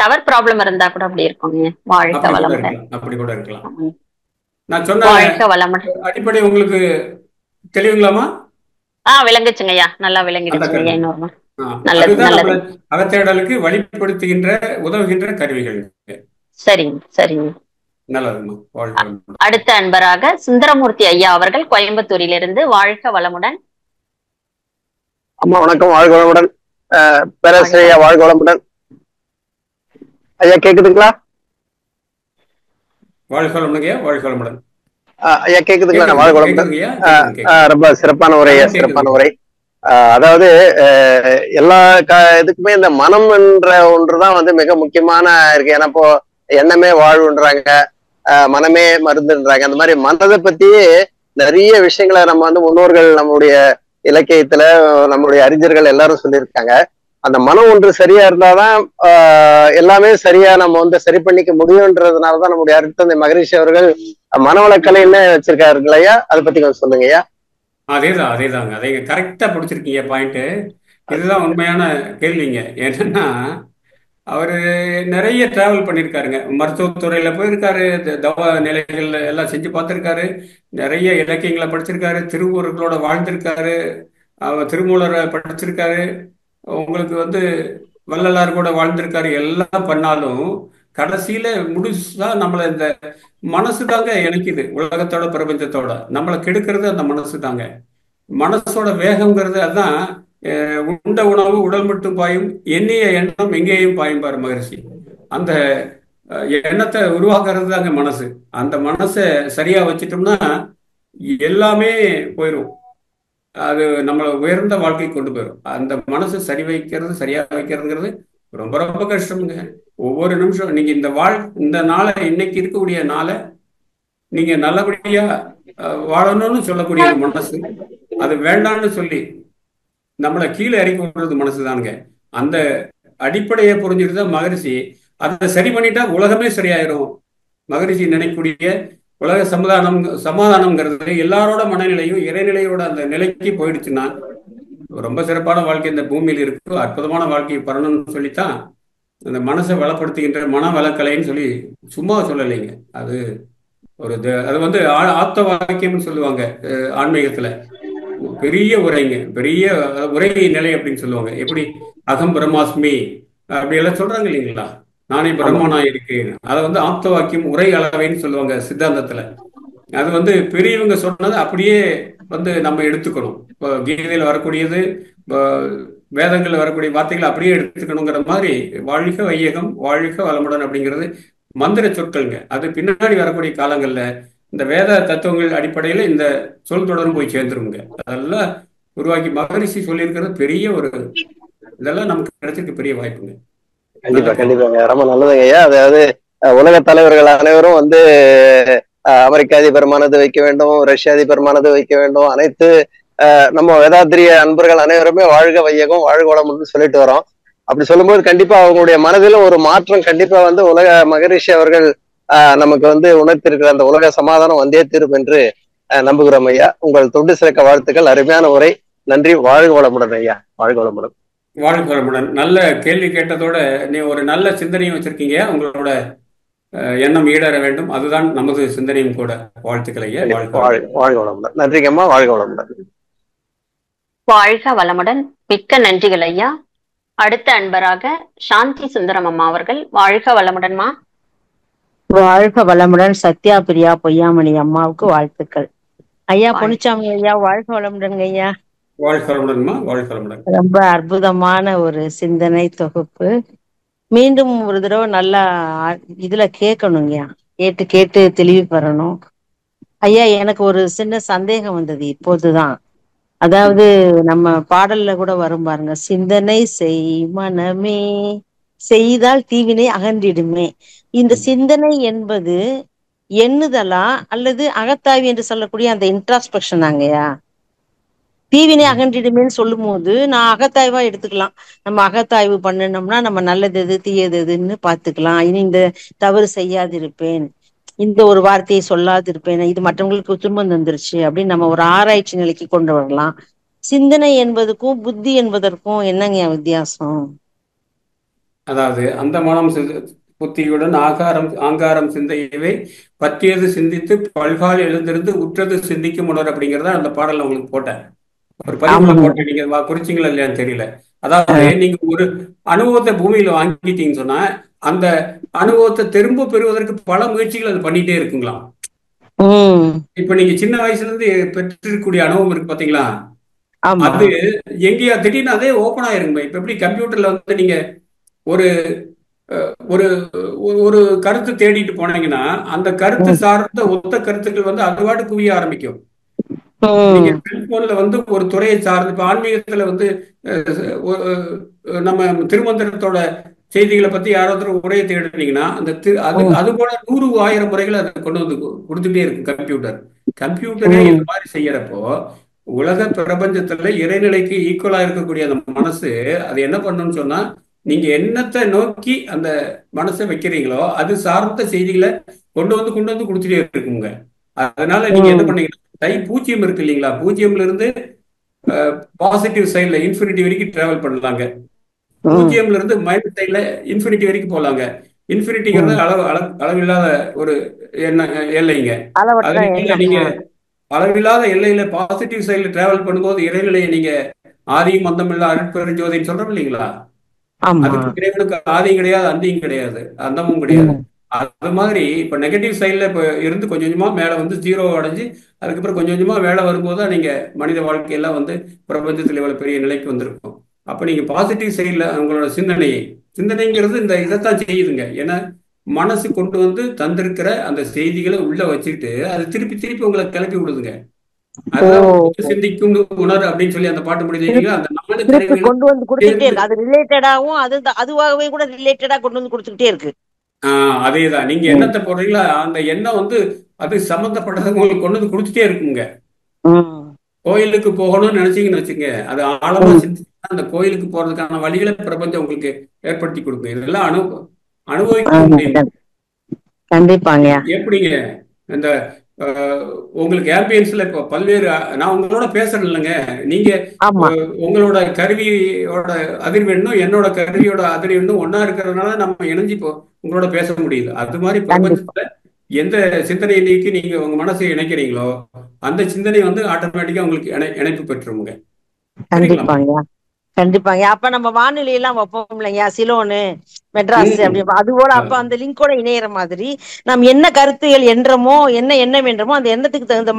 டவர் ப்ராப்ளம் இருந்தா கூட அப்படி இருக்குங்க. வாழ்க வளமுடன். அப்படி கூட இருக்கலாம். நான் சொன்ன அடிப்படை உங்களுக்கு தெளிவுங்களாமா? விளங்குச்சுங்க ஐயா, நல்லா விளங்கிடுச்சுங்க. இன்னொரு அகத்தேடலுக்கு வழிபடுத்துகின்ற உதவுகின்ற கருவிகள். சரிங்க சரிங்க, நல்லதுமா. அடுத்த அன்பராக சுந்தரமூர்த்தி ஐயா அவர்கள் கோயம்புத்தூரிலிருந்து. வாழ்க வளமுடன். அம்மா வணக்கம். வாழ்க வளமுடன். பேராசிரியர் வாழ்க வளமுடன். ஐயா கேக்குதுங்களா? வாழ்க வளமுடன். வாழ்க வளமுடன் ஐயா கேக்குதுங்களா? வாழ்க வளமுடன். ரொம்ப சிறப்பான உரை, சிறப்பான உரை. அதாவது எல்லா இதுக்குமே இந்த மனம் என்ற ஒன்றுதான் வந்து மிக முக்கியமான இருக்கு. ஏன்னா இப்போ எண்ணமே வாழ்வுன்றாங்க, மனமே மருந்துன்றாங்க. அந்த மாதிரி மனதை பத்தி நிறைய விஷயங்களை நம்ம வந்து முன்னோர்கள் நம்மளுடைய இலக்கியத்துல நம்மளுடைய அறிஞர்கள் எல்லாரும் சொல்லியிருக்காங்க. அந்த மனம் ஒன்று சரியா இருந்தாதான் எல்லாமே சரியா நம்ம வந்து சரி பண்ணிக்க முடியும்ன்றதுனாலதான் நம்முடைய அருட்தந்தை மகரிஷி அவர்கள் மனவளக்கலைன்னு வச்சிருக்காருங்களா ஐயா? அதை பத்தி கொஞ்சம் சொல்லுங்க ஐயா. அதேதாங்க, அதை கரெக்டா பிடிச்சிருக்கீங்க பாயிண்ட். இதுதான் உண்மையான கேள்விங்க. என்னன்னா அவரு நிறைய டிராவல் பண்ணியிருக்காருங்க, மருத்துவத்துறையில போயிருக்காரு, தவ நிலைகள் எல்லாம் செஞ்சு பார்த்திருக்காரு, நிறைய இலக்கியங்களை படிச்சிருக்காரு, திருவூர்களோட வாழ்ந்திருக்காரு, அவர் திருமூலரை படிச்சிருக்காரு, உங்களுக்கு வந்து வள்ளலார் கூட வாழ்ந்திருக்காரு. எல்லாம் பண்ணாலும் கடைசியில முழுசா நம்மளை இந்த மனசு தாங்க இணைக்குது உலகத்தோட பிரபஞ்சத்தோட. நம்மளை கெடுக்கிறது அந்த மனசு தாங்க. மனசோட வேகம்ங்கிறது அதுதான். உண்ட உணவு உடல் மட்டும் பாயும், எண்ணிய எண்ணம் எங்கேயும் பாயும்பாரு மகரிஷி. அந்த எண்ணத்தை உருவாக்குறது தாங்க மனசு. அந்த மனசை சரியா வச்சிட்டோம்னா எல்லாமே போயிடும். அது நம்மளை உயர்ந்த வாழ்க்கை கொண்டு போயிடும். அந்த மனசு சரி வைக்கிறது, சரியா வைக்கிறதுங்கிறது ரொம்ப ரொம்ப கஷ்டமுங்க. ஒவ்வொரு நிமிஷம் நீங்க இந்த நாளை, இன்னைக்கு இருக்கக்கூடிய நாளை நீங்க நல்லபடியா வாழணும்னு சொல்லக்கூடியது மனசு. அது வேண்டாம்னு சொல்லி நம்மளை கீழே இறக்கி விடுறது மனசுதானுங்க. அந்த அடிப்படையை புரிஞ்சுட்டு தான் மகரிஷி அதை சரி பண்ணிட்டா உலகமே சரியாயிரும். மகரிஷி நினைக்கக்கூடிய உலக சமாதானம்ங்கிறது எல்லாரோட மனநிலையும் இறைநிலையோட அந்த நிலைக்கு போயிடுச்சுன்னா ரொம்ப சிறப்பான வாழ்க்கை இந்த பூமியில் இருக்கு. அற்புதமான வாழ்க்கையை பெறணும்னு சொல்லித்தான் அந்த மனசை வளப்படுத்துகின்ற மன வளக்கலைன்னு சொல்லி சும்மா சொல்லலைங்க. அது அது வந்து ஆப்த வாக்கியம்னு சொல்லுவாங்க ஆன்மீகத்துல. பெரிய உரைங்க, பெரிய உரை நிலை அப்படின்னு சொல்லுவாங்க. எப்படி அகம் பிரம்மாஸ்மி அப்படி எல்லாம் சொல்றாங்க இல்லைங்களா, நானே பிரம்மனா இருக்கேன். அதை வந்து ஆப்த வாக்கியம் உரை அளவைன்னு சொல்லுவாங்க சித்தாந்தத்துல. அது வந்து பெரியவங்க சொன்னது அப்படியே வந்து நம்ம எடுத்துக்கணும். இப்போ கீதையில வரக்கூடியது, வேதங்கள்ல வரக்கூடிய வார்த்தைகளை அப்படியே எடுத்துக்கணுங்கிற மாதிரி வாழ்க வையகம் வாழ்க வளமுடன் அப்படிங்கிறது மந்திர சொற்கள்ங்க. அது பின்னாடி வரக்கூடிய காலங்கள்ல இந்த வேத தத்துவங்கள் அடிப்படையில இந்த சொல் தொடரும் போய் சேர்ந்துருங்க. அதெல்லாம் உருவாக்கி மகரிஷி சொல்லியிருக்கிறது பெரிய ஒரு, இதெல்லாம் நமக்கு கிடைச்சிருக்க பெரிய வாய்ப்புங்க. கண்டிப்பா கண்டிப்பாங்க, ரொம்ப நல்லதுங்க ஐயா. அதாவது உலக தலைவர்கள் அனைவரும் வந்து அமெரிக்க அதிபர்மானது வைக்க வேண்டும், ரஷ்ய அதிபர்மானது வைக்க வேண்டும், அனைத்து நம்ம வேதாத்திரிய அன்பர்கள் அனைவருமே வாழ்க வையகம் வாழ்க வளமுடன் சொல்லிட்டு வரோம். அப்படி சொல்லும்போது கண்டிப்பா அவங்களுடைய மனதில ஒரு மாற்றம் கண்டிப்பா வந்து உலக மகரிஷி அவர்கள் நமக்கு வந்து உணர்த்திருக்கிற அந்த உலக சமாதானம் வந்தே தீரும் என்று நம்புகிறோம் ஐயா. உங்கள் தொண்டு சிறக்க வாழ்த்துக்கள், அருமையான உரை, நன்றி. வாழ்க வளமுடன் ஐயா, வாழ்க வளமுடன். வாழ்க வளமுடன். நல்ல கேள்வி கேட்டதோட நீ ஒரு நல்ல சிந்தனையும் வச்சிருக்கீங்க. உங்களோட எண்ணம் ஈடேற வேண்டும், அதுதான் நமது சிந்தனையும் கூட. வாழ்த்துக்கள் ஐயா. வாழ்க வளமுடன். நன்றிங்க அம்மா, வாழ்க வளமுடன். வாழ்க வளமுடன். மிக்க நன்றிகள் ஐயா. அடுத்த அன்பராக சாந்தி சுந்தரம் அம்மா அவர்கள். வாழ்க வளமுடன்மா. வாழ்க வளமுடன். சத்யா பிரியா பொய்யாமணி அம்மாவுக்கு வாழ்த்துக்கள் ஐயா. பொன்னுச்சாமி ஐயா வாழ்க வளமுடன் ஐயா. வாழ்க வளமுடன்மா. வாழ்க வளமுடன். ரொம்ப அற்புதமான ஒரு சிந்தனை தொகுப்பு. மீண்டும் ஒரு தடவை நல்லா இதுல கேட்கணுங்கய்யா, கேட்டு கேட்டு தெளிவு பெறணும் ஐயா. எனக்கு ஒரு சின்ன சந்தேகம் வந்தது இப்போதுதான். அதாவது நம்ம பாடல்ல கூட வரும் பாருங்க, சிந்தனை செய் மனமே செய்தால் தீவினை அகன்றிடுமே. இந்த சிந்தனை என்பது எண்ணுதலா அல்லது அகத்தாய்வு என்று சொல்லக்கூடிய அந்த இன்ட்ராஸ்பெக்ஷன் ஆங்கயா? தீவினை அகன்றிடுமேன்னு சொல்லும் போது நான் அகத்தாய்வா எடுத்துக்கலாம். நம்ம அகத்தாய்வு பண்ணணும்னா நம்ம நல்லது எது தீயது எதுன்னு பாத்துக்கலாம். இனி இந்த தவறு செய்யாதிருப்பேன், இந்த ஒரு வார்த்தையை சொல்லாதிருப்பேன், இது மற்றவங்களுக்கு துன்பம் தந்துருச்சு அப்படின்னு நம்ம ஒரு ஆராய்ச்சி நிலைக்கு கொண்டு வரலாம். சிந்தனை என்பதுக்கும் புத்தி என்பதற்கும் என்னங்க வித்தியாசம்? அதாவது அந்த மனம் புத்தியுடன் ஆங்காரம் சிந்தையவே பற்றியது சிந்தித்து பல்கால் எழுந்திருந்து உற்றது சிந்திக்கும் உணர் அப்படிங்கிறத அந்த பாடல உங்களுக்கு போட்டேன், ஒரு பதிவுல போட்டேன். நீங்க குறிச்சிங்களா இல்லையான்னு தெரியல. அதாவது நீங்க ஒரு அனுபவத்தை பூமியில வாங்கிட்டீங்கன்னு சொன்னா அந்த அனுபவத்தை திரும்ப பெறுவதற்கு பல முயற்சிகள் அது பண்ணிட்டே இருக்குங்களாம். இப்ப நீங்க சின்ன வயசுல இருந்து பெற்றிருக்கக்கூடிய அனுபவம் இருக்கு பாத்தீங்களா, அது எங்கேயா திடீர்னு அதே ஓபன் ஆயிருங்க. இப்ப எப்படி கம்ப்யூட்டர்ல வந்து நீங்க ஒரு ஒரு ஒரு கருத்து தேடிட்டு போனீங்கன்னா அந்த கருத்து சார்ந்த ஒத்த கருத்துக்கள் வந்து அதுவாட்டு குவிய ஆரம்பிக்கும். நீங்க செல்போன்ல வந்து ஒரு துறையை சார்ந்து இப்ப ஆன்மீகத்துல வந்து நம்ம திருமந்திரத்தோட செய்திகளை பத்தி யாராவது உரையை தேடுனீங்கன்னா அந்த அது போல 100,000 முறைகளை அதை கொண்டு வந்து கொடுத்துட்டே இருக்கு கம்ப்யூட்டரே இந்த மாதிரி செய்யறப்போ உலக பிரபஞ்சத்துல இறைநிலைக்கு ஈக்குவலா இருக்கக்கூடிய அந்த மனசு அது என்ன பண்ணணும்னு சொன்னா, நீங்க என்னத்தை நோக்கி அந்த மனசை வைக்கிறீங்களோ அது சார்ந்த செய்திகளை கொண்டு வந்து கொடுத்துட்டே இருக்குங்க. அதனால நீங்க என்ன பண்ணீங்கன்னா பூஜ்ஜியம் இருக்கு இல்லைங்களா, பூஜ்ஜியம்ல இருந்து பாசிட்டிவ் சைட்ல இன்ஃபினிட்டி வரைக்கும் டிராவல் பண்ணலாங்க. பூஜ்ஜியம்ல இருந்து மைனஸ் சைட்ல இன்ஃபினிட்டி வரைக்கும் போலாங்க. இன்ஃபினிட்டிங்கிறது அளவில்லாத ஒரு எல்லைங்க. அதனால நீங்க அளவில்லாத எல்லையில பாசிட்டிவ் சைட்ல டிராவல் பண்ணும்போது இறைநிலையை நீங்க ஆதியும் அந்தமில்ல அருட்பெருஞ்சோதின்னு சொல்றோம் இல்லைங்களா, அதுக்கு இறைவனுக்கு ஆதியும் கிடையாது அந்தியும் கிடையாது அந்தமும் கிடையாது. அது மாதிரி இப்ப நெகட்டிவ் சைட்ல இப்ப இருந்து கொஞ்சம் கொஞ்சமா மேல வந்து 0 அடைஞ்சு அதுக்கப்புறம் கொஞ்சம் கொஞ்சமா வேலை வரும்போது நீங்க மனித வாழ்க்கையெல்லாம் வந்து பிரபஞ்சத்துல இவ்வளவு பெரிய நிலைக்கு வந்திருக்கும். அப்ப நீங்க பாசிட்டிவ் சைட்ல உங்களோட சிந்தனைங்கிறது இந்த இதைத்தான் செய்யுதுங்க. ஏன்னா மனசு கொண்டு வந்து தந்திருக்கிற அந்த செய்திகளை உள்ள வச்சுட்டு அது திருப்பி உங்களை கிளப்பி விடுதுங்க. அதுதான் சிந்திக்கும் உணர் அப்படின்னு சொல்லி அந்த பாட்டு முடிஞ்சீங்க. அந்த 4 திரைகளை கொண்டு வந்து கொடுத்துட்டே இருக்கு. அது ரிலேட்டடாவும் அதுவாகவே கூட ரிலேட்டடா கொண்டு வந்து கொடுத்துக்கிட்டே இருக்கு. அதேதான். நீங்க எண்ணத்தை போடுறீங்களா அந்த எண்ணம் வந்து அது சம்பந்தப்பட்டது உங்களுக்கு கொண்டு வந்து கொடுத்துட்டே இருக்குங்க. கோயிலுக்கு போகணும்னு நினைச்சீங்கன்னு வச்சுங்க, அது ஆழமா சிந்திச்சு அந்த கோயிலுக்கு போறதுக்கான வழிகளை பிரபஞ்சம் உங்களுக்கு ஏற்படுத்தி கொடுக்கும். இதெல்லாம் அனுபவிக்க முடியும். கண்டிப்பாங்க. எப்படிங்க இந்த உங்களுக்கு ஆம்பியன்ஸ்ல இப்போ பல்வேறு நான் உங்களோட பேசுறேன் இல்லைங்க, நீங்க உங்களோட கருவியோட அதிர்வெண்ணும் என்னோட கருவியோட அதிர்வெண்ணும் ஒன்னா இருக்கிறதுனால நம்ம இணைஞ்சு இப்போ உங்களோட பேச முடியுது. அது மாதிரி பிரபஞ்சத்துல எந்த சிந்தனையை நீக்கி நீங்க உங்க மனசை இணைக்கிறீங்களோ அந்த சிந்தனை வந்து ஆட்டோமேட்டிக்கா உங்களுக்கு இணைப்பு பெற்றுருங்க. சரிங்களா? கண்டிப்பாங்க கண்டிப்பாங்க. அப்ப நம்ம வானொலி எல்லாம் வைப்போம் இல்லையா, சிலோனு மெட்ராஸ் அப்படி அதுபோல அப்ப அந்த லிங்கோட இணையற மாதிரி நாம் என்ன கருத்துகள் என்றமோ என்ன எண்ணம் என்றமோ அந்த எண்ணத்துக்கு தகுந்த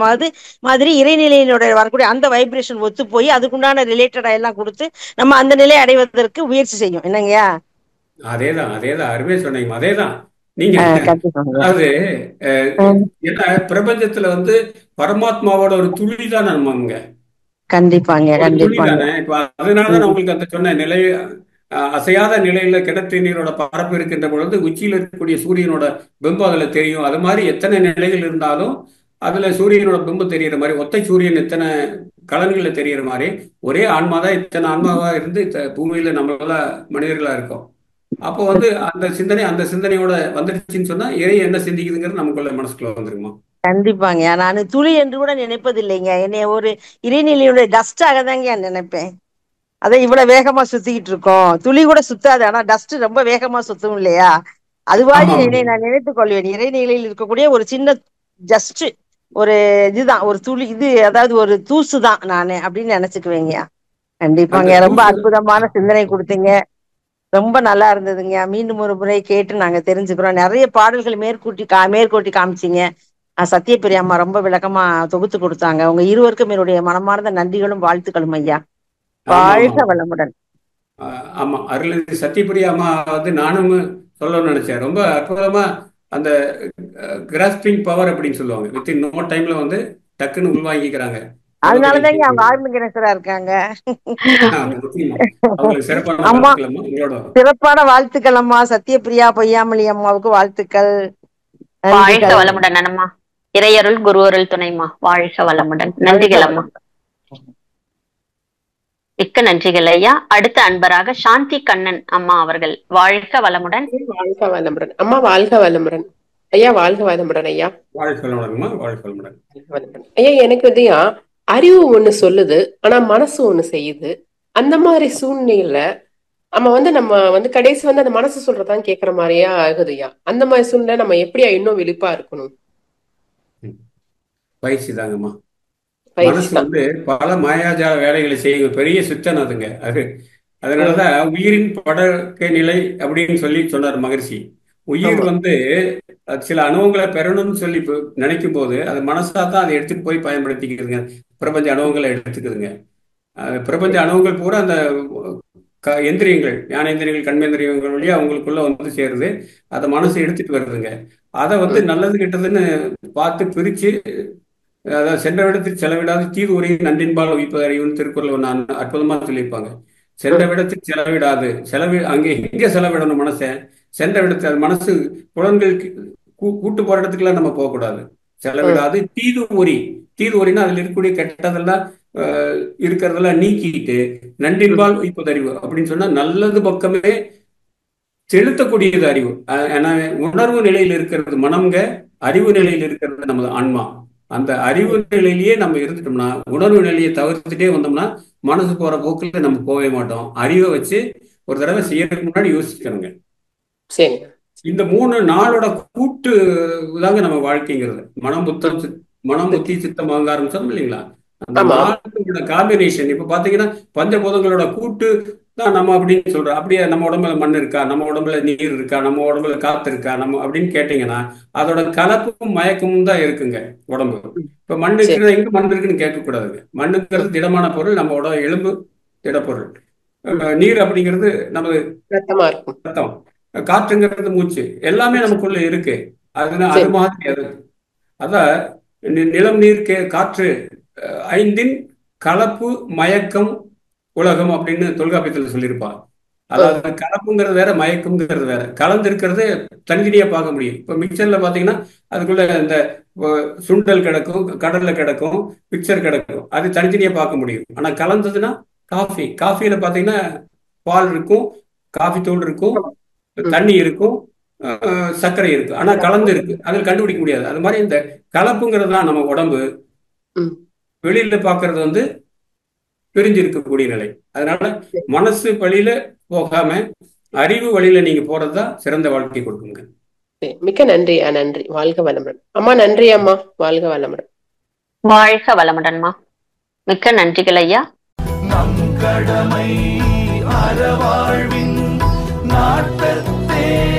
மாதிரி இறைநிலையினுடைய வரக்கூடிய அந்த வைப்ரேஷன் ஒத்து போய் அதுக்குண்டான ரிலேட்டடா எல்லாம் கொடுத்து நம்ம அந்த நிலையை அடைவதற்கு முயற்சி செய்யும். என்னங்கய்யா? அதேதான் அதேதான், அருமையா சொன்னீங்க. அதேதான் நீங்க கண்டிப்பாங்க. அதாவது ஏன்னா பிரபஞ்சத்துல வந்து பரமாத்மாவோட ஒரு துளி தான் நம்மங்க. கண்டிப்பாங்க ஒரு துளி கண்டிப்பாங்க. தானே. இப்ப அதனாலதான் உங்களுக்கு அந்த சொன்ன நிலை அசையாத நிலையில கிணற்று நீரோட பரப்பு இருக்கின்ற பொழுது உச்சியில் இருக்கக்கூடிய சூரியனோட பிம்பம் அதுல தெரியும். அது மாதிரி எத்தனை நிலைகள் இருந்தாலும் அதுல சூரியனோட பிம்பம் தெரிகிற மாதிரி, ஒத்தை சூரியன் எத்தனை கலன்கள்ல தெரிகிற மாதிரி ஒரே ஆன்மா தான் இத்தனை ஆன்மாவா இருந்து பூமியில நம்மளால மனிதர்களா இருக்கோம். அப்போ வந்து அந்த சிந்தனையோட வந்துடுச்சுன்னு சொன்னா இறை என்ன சிந்திக்குதுங்கிறது நமக்குள்ள மனசுக்குள்ள வந்துருமா? கண்டிப்பாங்க. நான் துளி என்று கூட நினைப்பது இல்லைங்க. என்னைய ஒரு இறைநிலையுடைய டஸ்டாக தாங்க நினைப்பேன். அதை இவ்வளவு வேகமா சுத்திக்கிட்டு இருக்கோம். துளி கூட சுத்தாது, ஆனா டஸ்ட் ரொம்ப வேகமா சுத்தும் இல்லையா? அதுவாடி என்னை நான் நினைத்துக் கொள்வேன். இறைநிலையில் இருக்கக்கூடிய ஒரு சின்ன ஜஸ்ட் ஒரு இதுதான், ஒரு துளி இது, அதாவது ஒரு தூசு தான் நானு அப்படின்னு நினைச்சுக்குவேங்க. கண்டிப்பாங்க. ரொம்ப அற்புதமான சிந்தனை கொடுத்தீங்க. ரொம்ப நல்லா இருந்ததுங்க. மீண்டும் ஒரு முறை கேட்டு நாங்க தெரிஞ்சுக்கிறோம். நிறைய பாடல்கள் மேற்கோட்டி காமிச்சிங்க. சத்யபிரியா அம்மா ரொம்ப விளக்கமா தொகுத்து கொடுத்தாங்க. உங்க இருவருக்கும் என்னுடைய மனமார்ந்த நன்றிகளும் வாழ்த்துக்களும் ஐயா. வாழ்க வளமுடன். ஆமா, அருள்நிதி சத்யபிரியா அம்மா வந்து நானும் சொல்லணும்னு நினைச்சேன். ரொம்ப அற்புதமா அந்த கிராஸ்பிங் பவர் அப்படின்னு சொல்லுவாங்க. வித்தின் நோ டைம்ல வந்து டக்குன்னு உள்வாங்கிக்கிறாங்க. அதனாலதாங்க அவங்க ஆர்மிகரசரா இருக்காங்க. சிறப்பான வாழ்த்துக்கள் அம்மா. சத்யபிரியா பொய்யாமொழி அம்மாவுக்கு வாழ்த்துக்கள். வாழ்க வளமுடன் அம்மா. இறையருள் குருவருள் துணைமா. வாழ்க வளமுடன். நன்றிகள் அம்மா. மிக்க நன்றிகள் ஐயா. அடுத்த அன்பராக சாந்தி கண்ணன் அம்மா அவர்கள். வாழ்க வளமுடன். வாழ்க வளமுடன் அம்மா. வாழ்க வளமுடன் ஐயா. வாழ்க வளமுடன் ஐயா. வாழ்க வளமுடன். வாழ்க வளமுடன் ஐயா. எனக்கு வந்துயா அறிவு ஒண்ணு சொல்லுது, ஆனா மனசு ஒண்ணு செய்யுது. அந்த மாதிரி சூழ்நிலையில நம்ம வந்து கடைசி வந்து அந்த மனசு சொல்றதான் கேக்குற மாதிரியா ஆகுதுயா. அந்த மாதிரி சூழ்நிலை நம்ம எப்படியா இன்னும் விழிப்பா இருக்கணும்? பயிற்சி தாங்கம்மா. மனசு வந்து பல மாயாஜால வேலைகளை செய்யும் பெரிய சித்தன் அதுங்க. அதனாலதான் உயிரின் படற்கை நிலை அப்படின்னு சொல்லி சொன்னார் மகரிஷி. உயிர் வந்து சில அணுவங்களை பெறணும்னு சொல்லி நினைக்கும் போது அது மனசா தான் அதை எடுத்துட்டு போய் பயன்படுத்திக்கிறதுங்க. பிரபஞ்ச அணுவங்களை எடுத்துக்குதுங்க. பிரபஞ்ச அணுவங்கள் பூரா அந்த எந்திரியங்கள், ஞானேந்திரியங்கள், கண்மேந்திரியங்கள் வழியா அவங்களுக்குள்ள வந்து சேருது. அதை மனசு எடுத்துட்டு வருதுங்க. அதை வந்து நல்லது கெட்டதுன்னு பார்த்து பிரிச்சு, அதாவது சென்ற விடத்தில் செலவிடாது தீது உரையும் நன்றின்பால் உயிப்பது அறிவுன்னு திருக்குறள் ஒன்று அற்புதமா சொல்லியிருப்பாங்க. சென்ற விடத்தில் செலவிடாது, அங்கே எங்க செலவிடணும் மனசை? சென்ற விடத்தில் அது மனசு புலன்கள் கூட்டு போற இடத்துக்குலாம் நம்ம போகக்கூடாது. செலவிடாது தீது ஒரின்னா அதுல இருக்கக்கூடிய கெட்டதெல்லாம் இருக்கிறதெல்லாம் நீக்கிட்டு நன்றின்பால் உயிப்பது அறிவு அப்படின்னு சொன்னா நல்லது பக்கமே செலுத்தக்கூடியது அறிவு. உணர்வு நிலையில் இருக்கிறது மனம்ங்க, அறிவு நிலையில் இருக்கிறது நமது ஆன்மா. அந்த அறிவு நிலையிலேயே நம்ம இருந்துட்டோம்னா, உணர்வு நிலையை தவிர்த்துட்டே வந்தோம்னா மனசு போற போக்குல நம்ம போகவே மாட்டோம். அறிவை வச்சு ஒரு தடவை செய்யறதுக்கு முன்னாடி யோசிக்கணுங்க. இந்த 3 நாளோட கூட்டு தாங்க நம்ம வாழ்க்கைங்கிறது. மனம், புத்தி, சித்தம், அகங்காரம் சொன்னோம் இல்லைங்களா? அந்த 4 காம்பினேஷன். இப்ப பாத்தீங்கன்னா பஞ்சபூதங்களோட கூட்டு தான் நம்ம அப்படின்னு சொல்றோம். அப்படியே நம்ம உடம்புல மண் இருக்கா, நம்ம உடம்புல நீர் இருக்கா, நம்ம உடம்புல காத்து இருக்கா நம்ம அப்படின்னு கேட்டீங்கன்னா அதோட கலப்பும் மயக்கமும் தான் இருக்குங்க உடம்பு. இப்ப மண் இருக்கிறது எங்க மண் இருக்குன்னு கேட்கக்கூடாதுங்க. மண்ணுங்கிறது திடமான பொருள், நம்மளோட எலும்பு திடப்பொருள். நீர் அப்படிங்கிறது நமது ரத்தம், காற்றுங்கிறது மூச்சு, எல்லாமே நமக்குள்ள இருக்கு. அது மாதிரி அதான் நிலம், நீர், காற்று ஐந்தின் கலப்பு மயக்கம் உலகம் அப்படின்னு தொல்காப்பியத்தில் சொல்லியிருப்பாங்க. அதாவது கலப்புங்கிறது வேற, மயக்கம்ங்கிறது வேற. கலந்து இருக்கிறது தனித்தனியா பார்க்க முடியும். இப்ப மிக்சர்ல பாத்தீங்கன்னா அதுக்குள்ள இந்த சுண்டல் கிடக்கும், கடல்ல கிடக்கும், மிக்சர் கிடக்கும், அது தனித்தனியா பார்க்க முடியும். ஆனா கலந்ததுன்னா காஃபியில பாத்தீங்கன்னா பால் இருக்கும், காஃபி தூள் இருக்கும், தண்ணி இருக்கும், சர்க்கரை இருக்கு. ஆனா கலந்து இருக்கு, அதில் கண்டுபிடிக்க முடியாது. அது மாதிரி இந்த கலப்புங்கிறது தான் நம்ம உடம்பு. வெளியில பாக்குறது வந்து பிரிஞ்சு இருக்கக்கூடிய நிலை. அதனால மனசு வழியில போகாம அறிவு வழியில நீங்க போறதுதான் சிறந்த வாழ்க்கை கொடுக்குங்க. மிக்க நன்றி. நன்றி. வாழ்க வளமுடன் அம்மா. நன்றி அம்மா. வாழ்க வளமுடன். வாழ்க வளமுடன்மா. மிக்க நன்றிகள் ஐயா. நம் கடமை அறவாழ்வின் நாட்டத்தே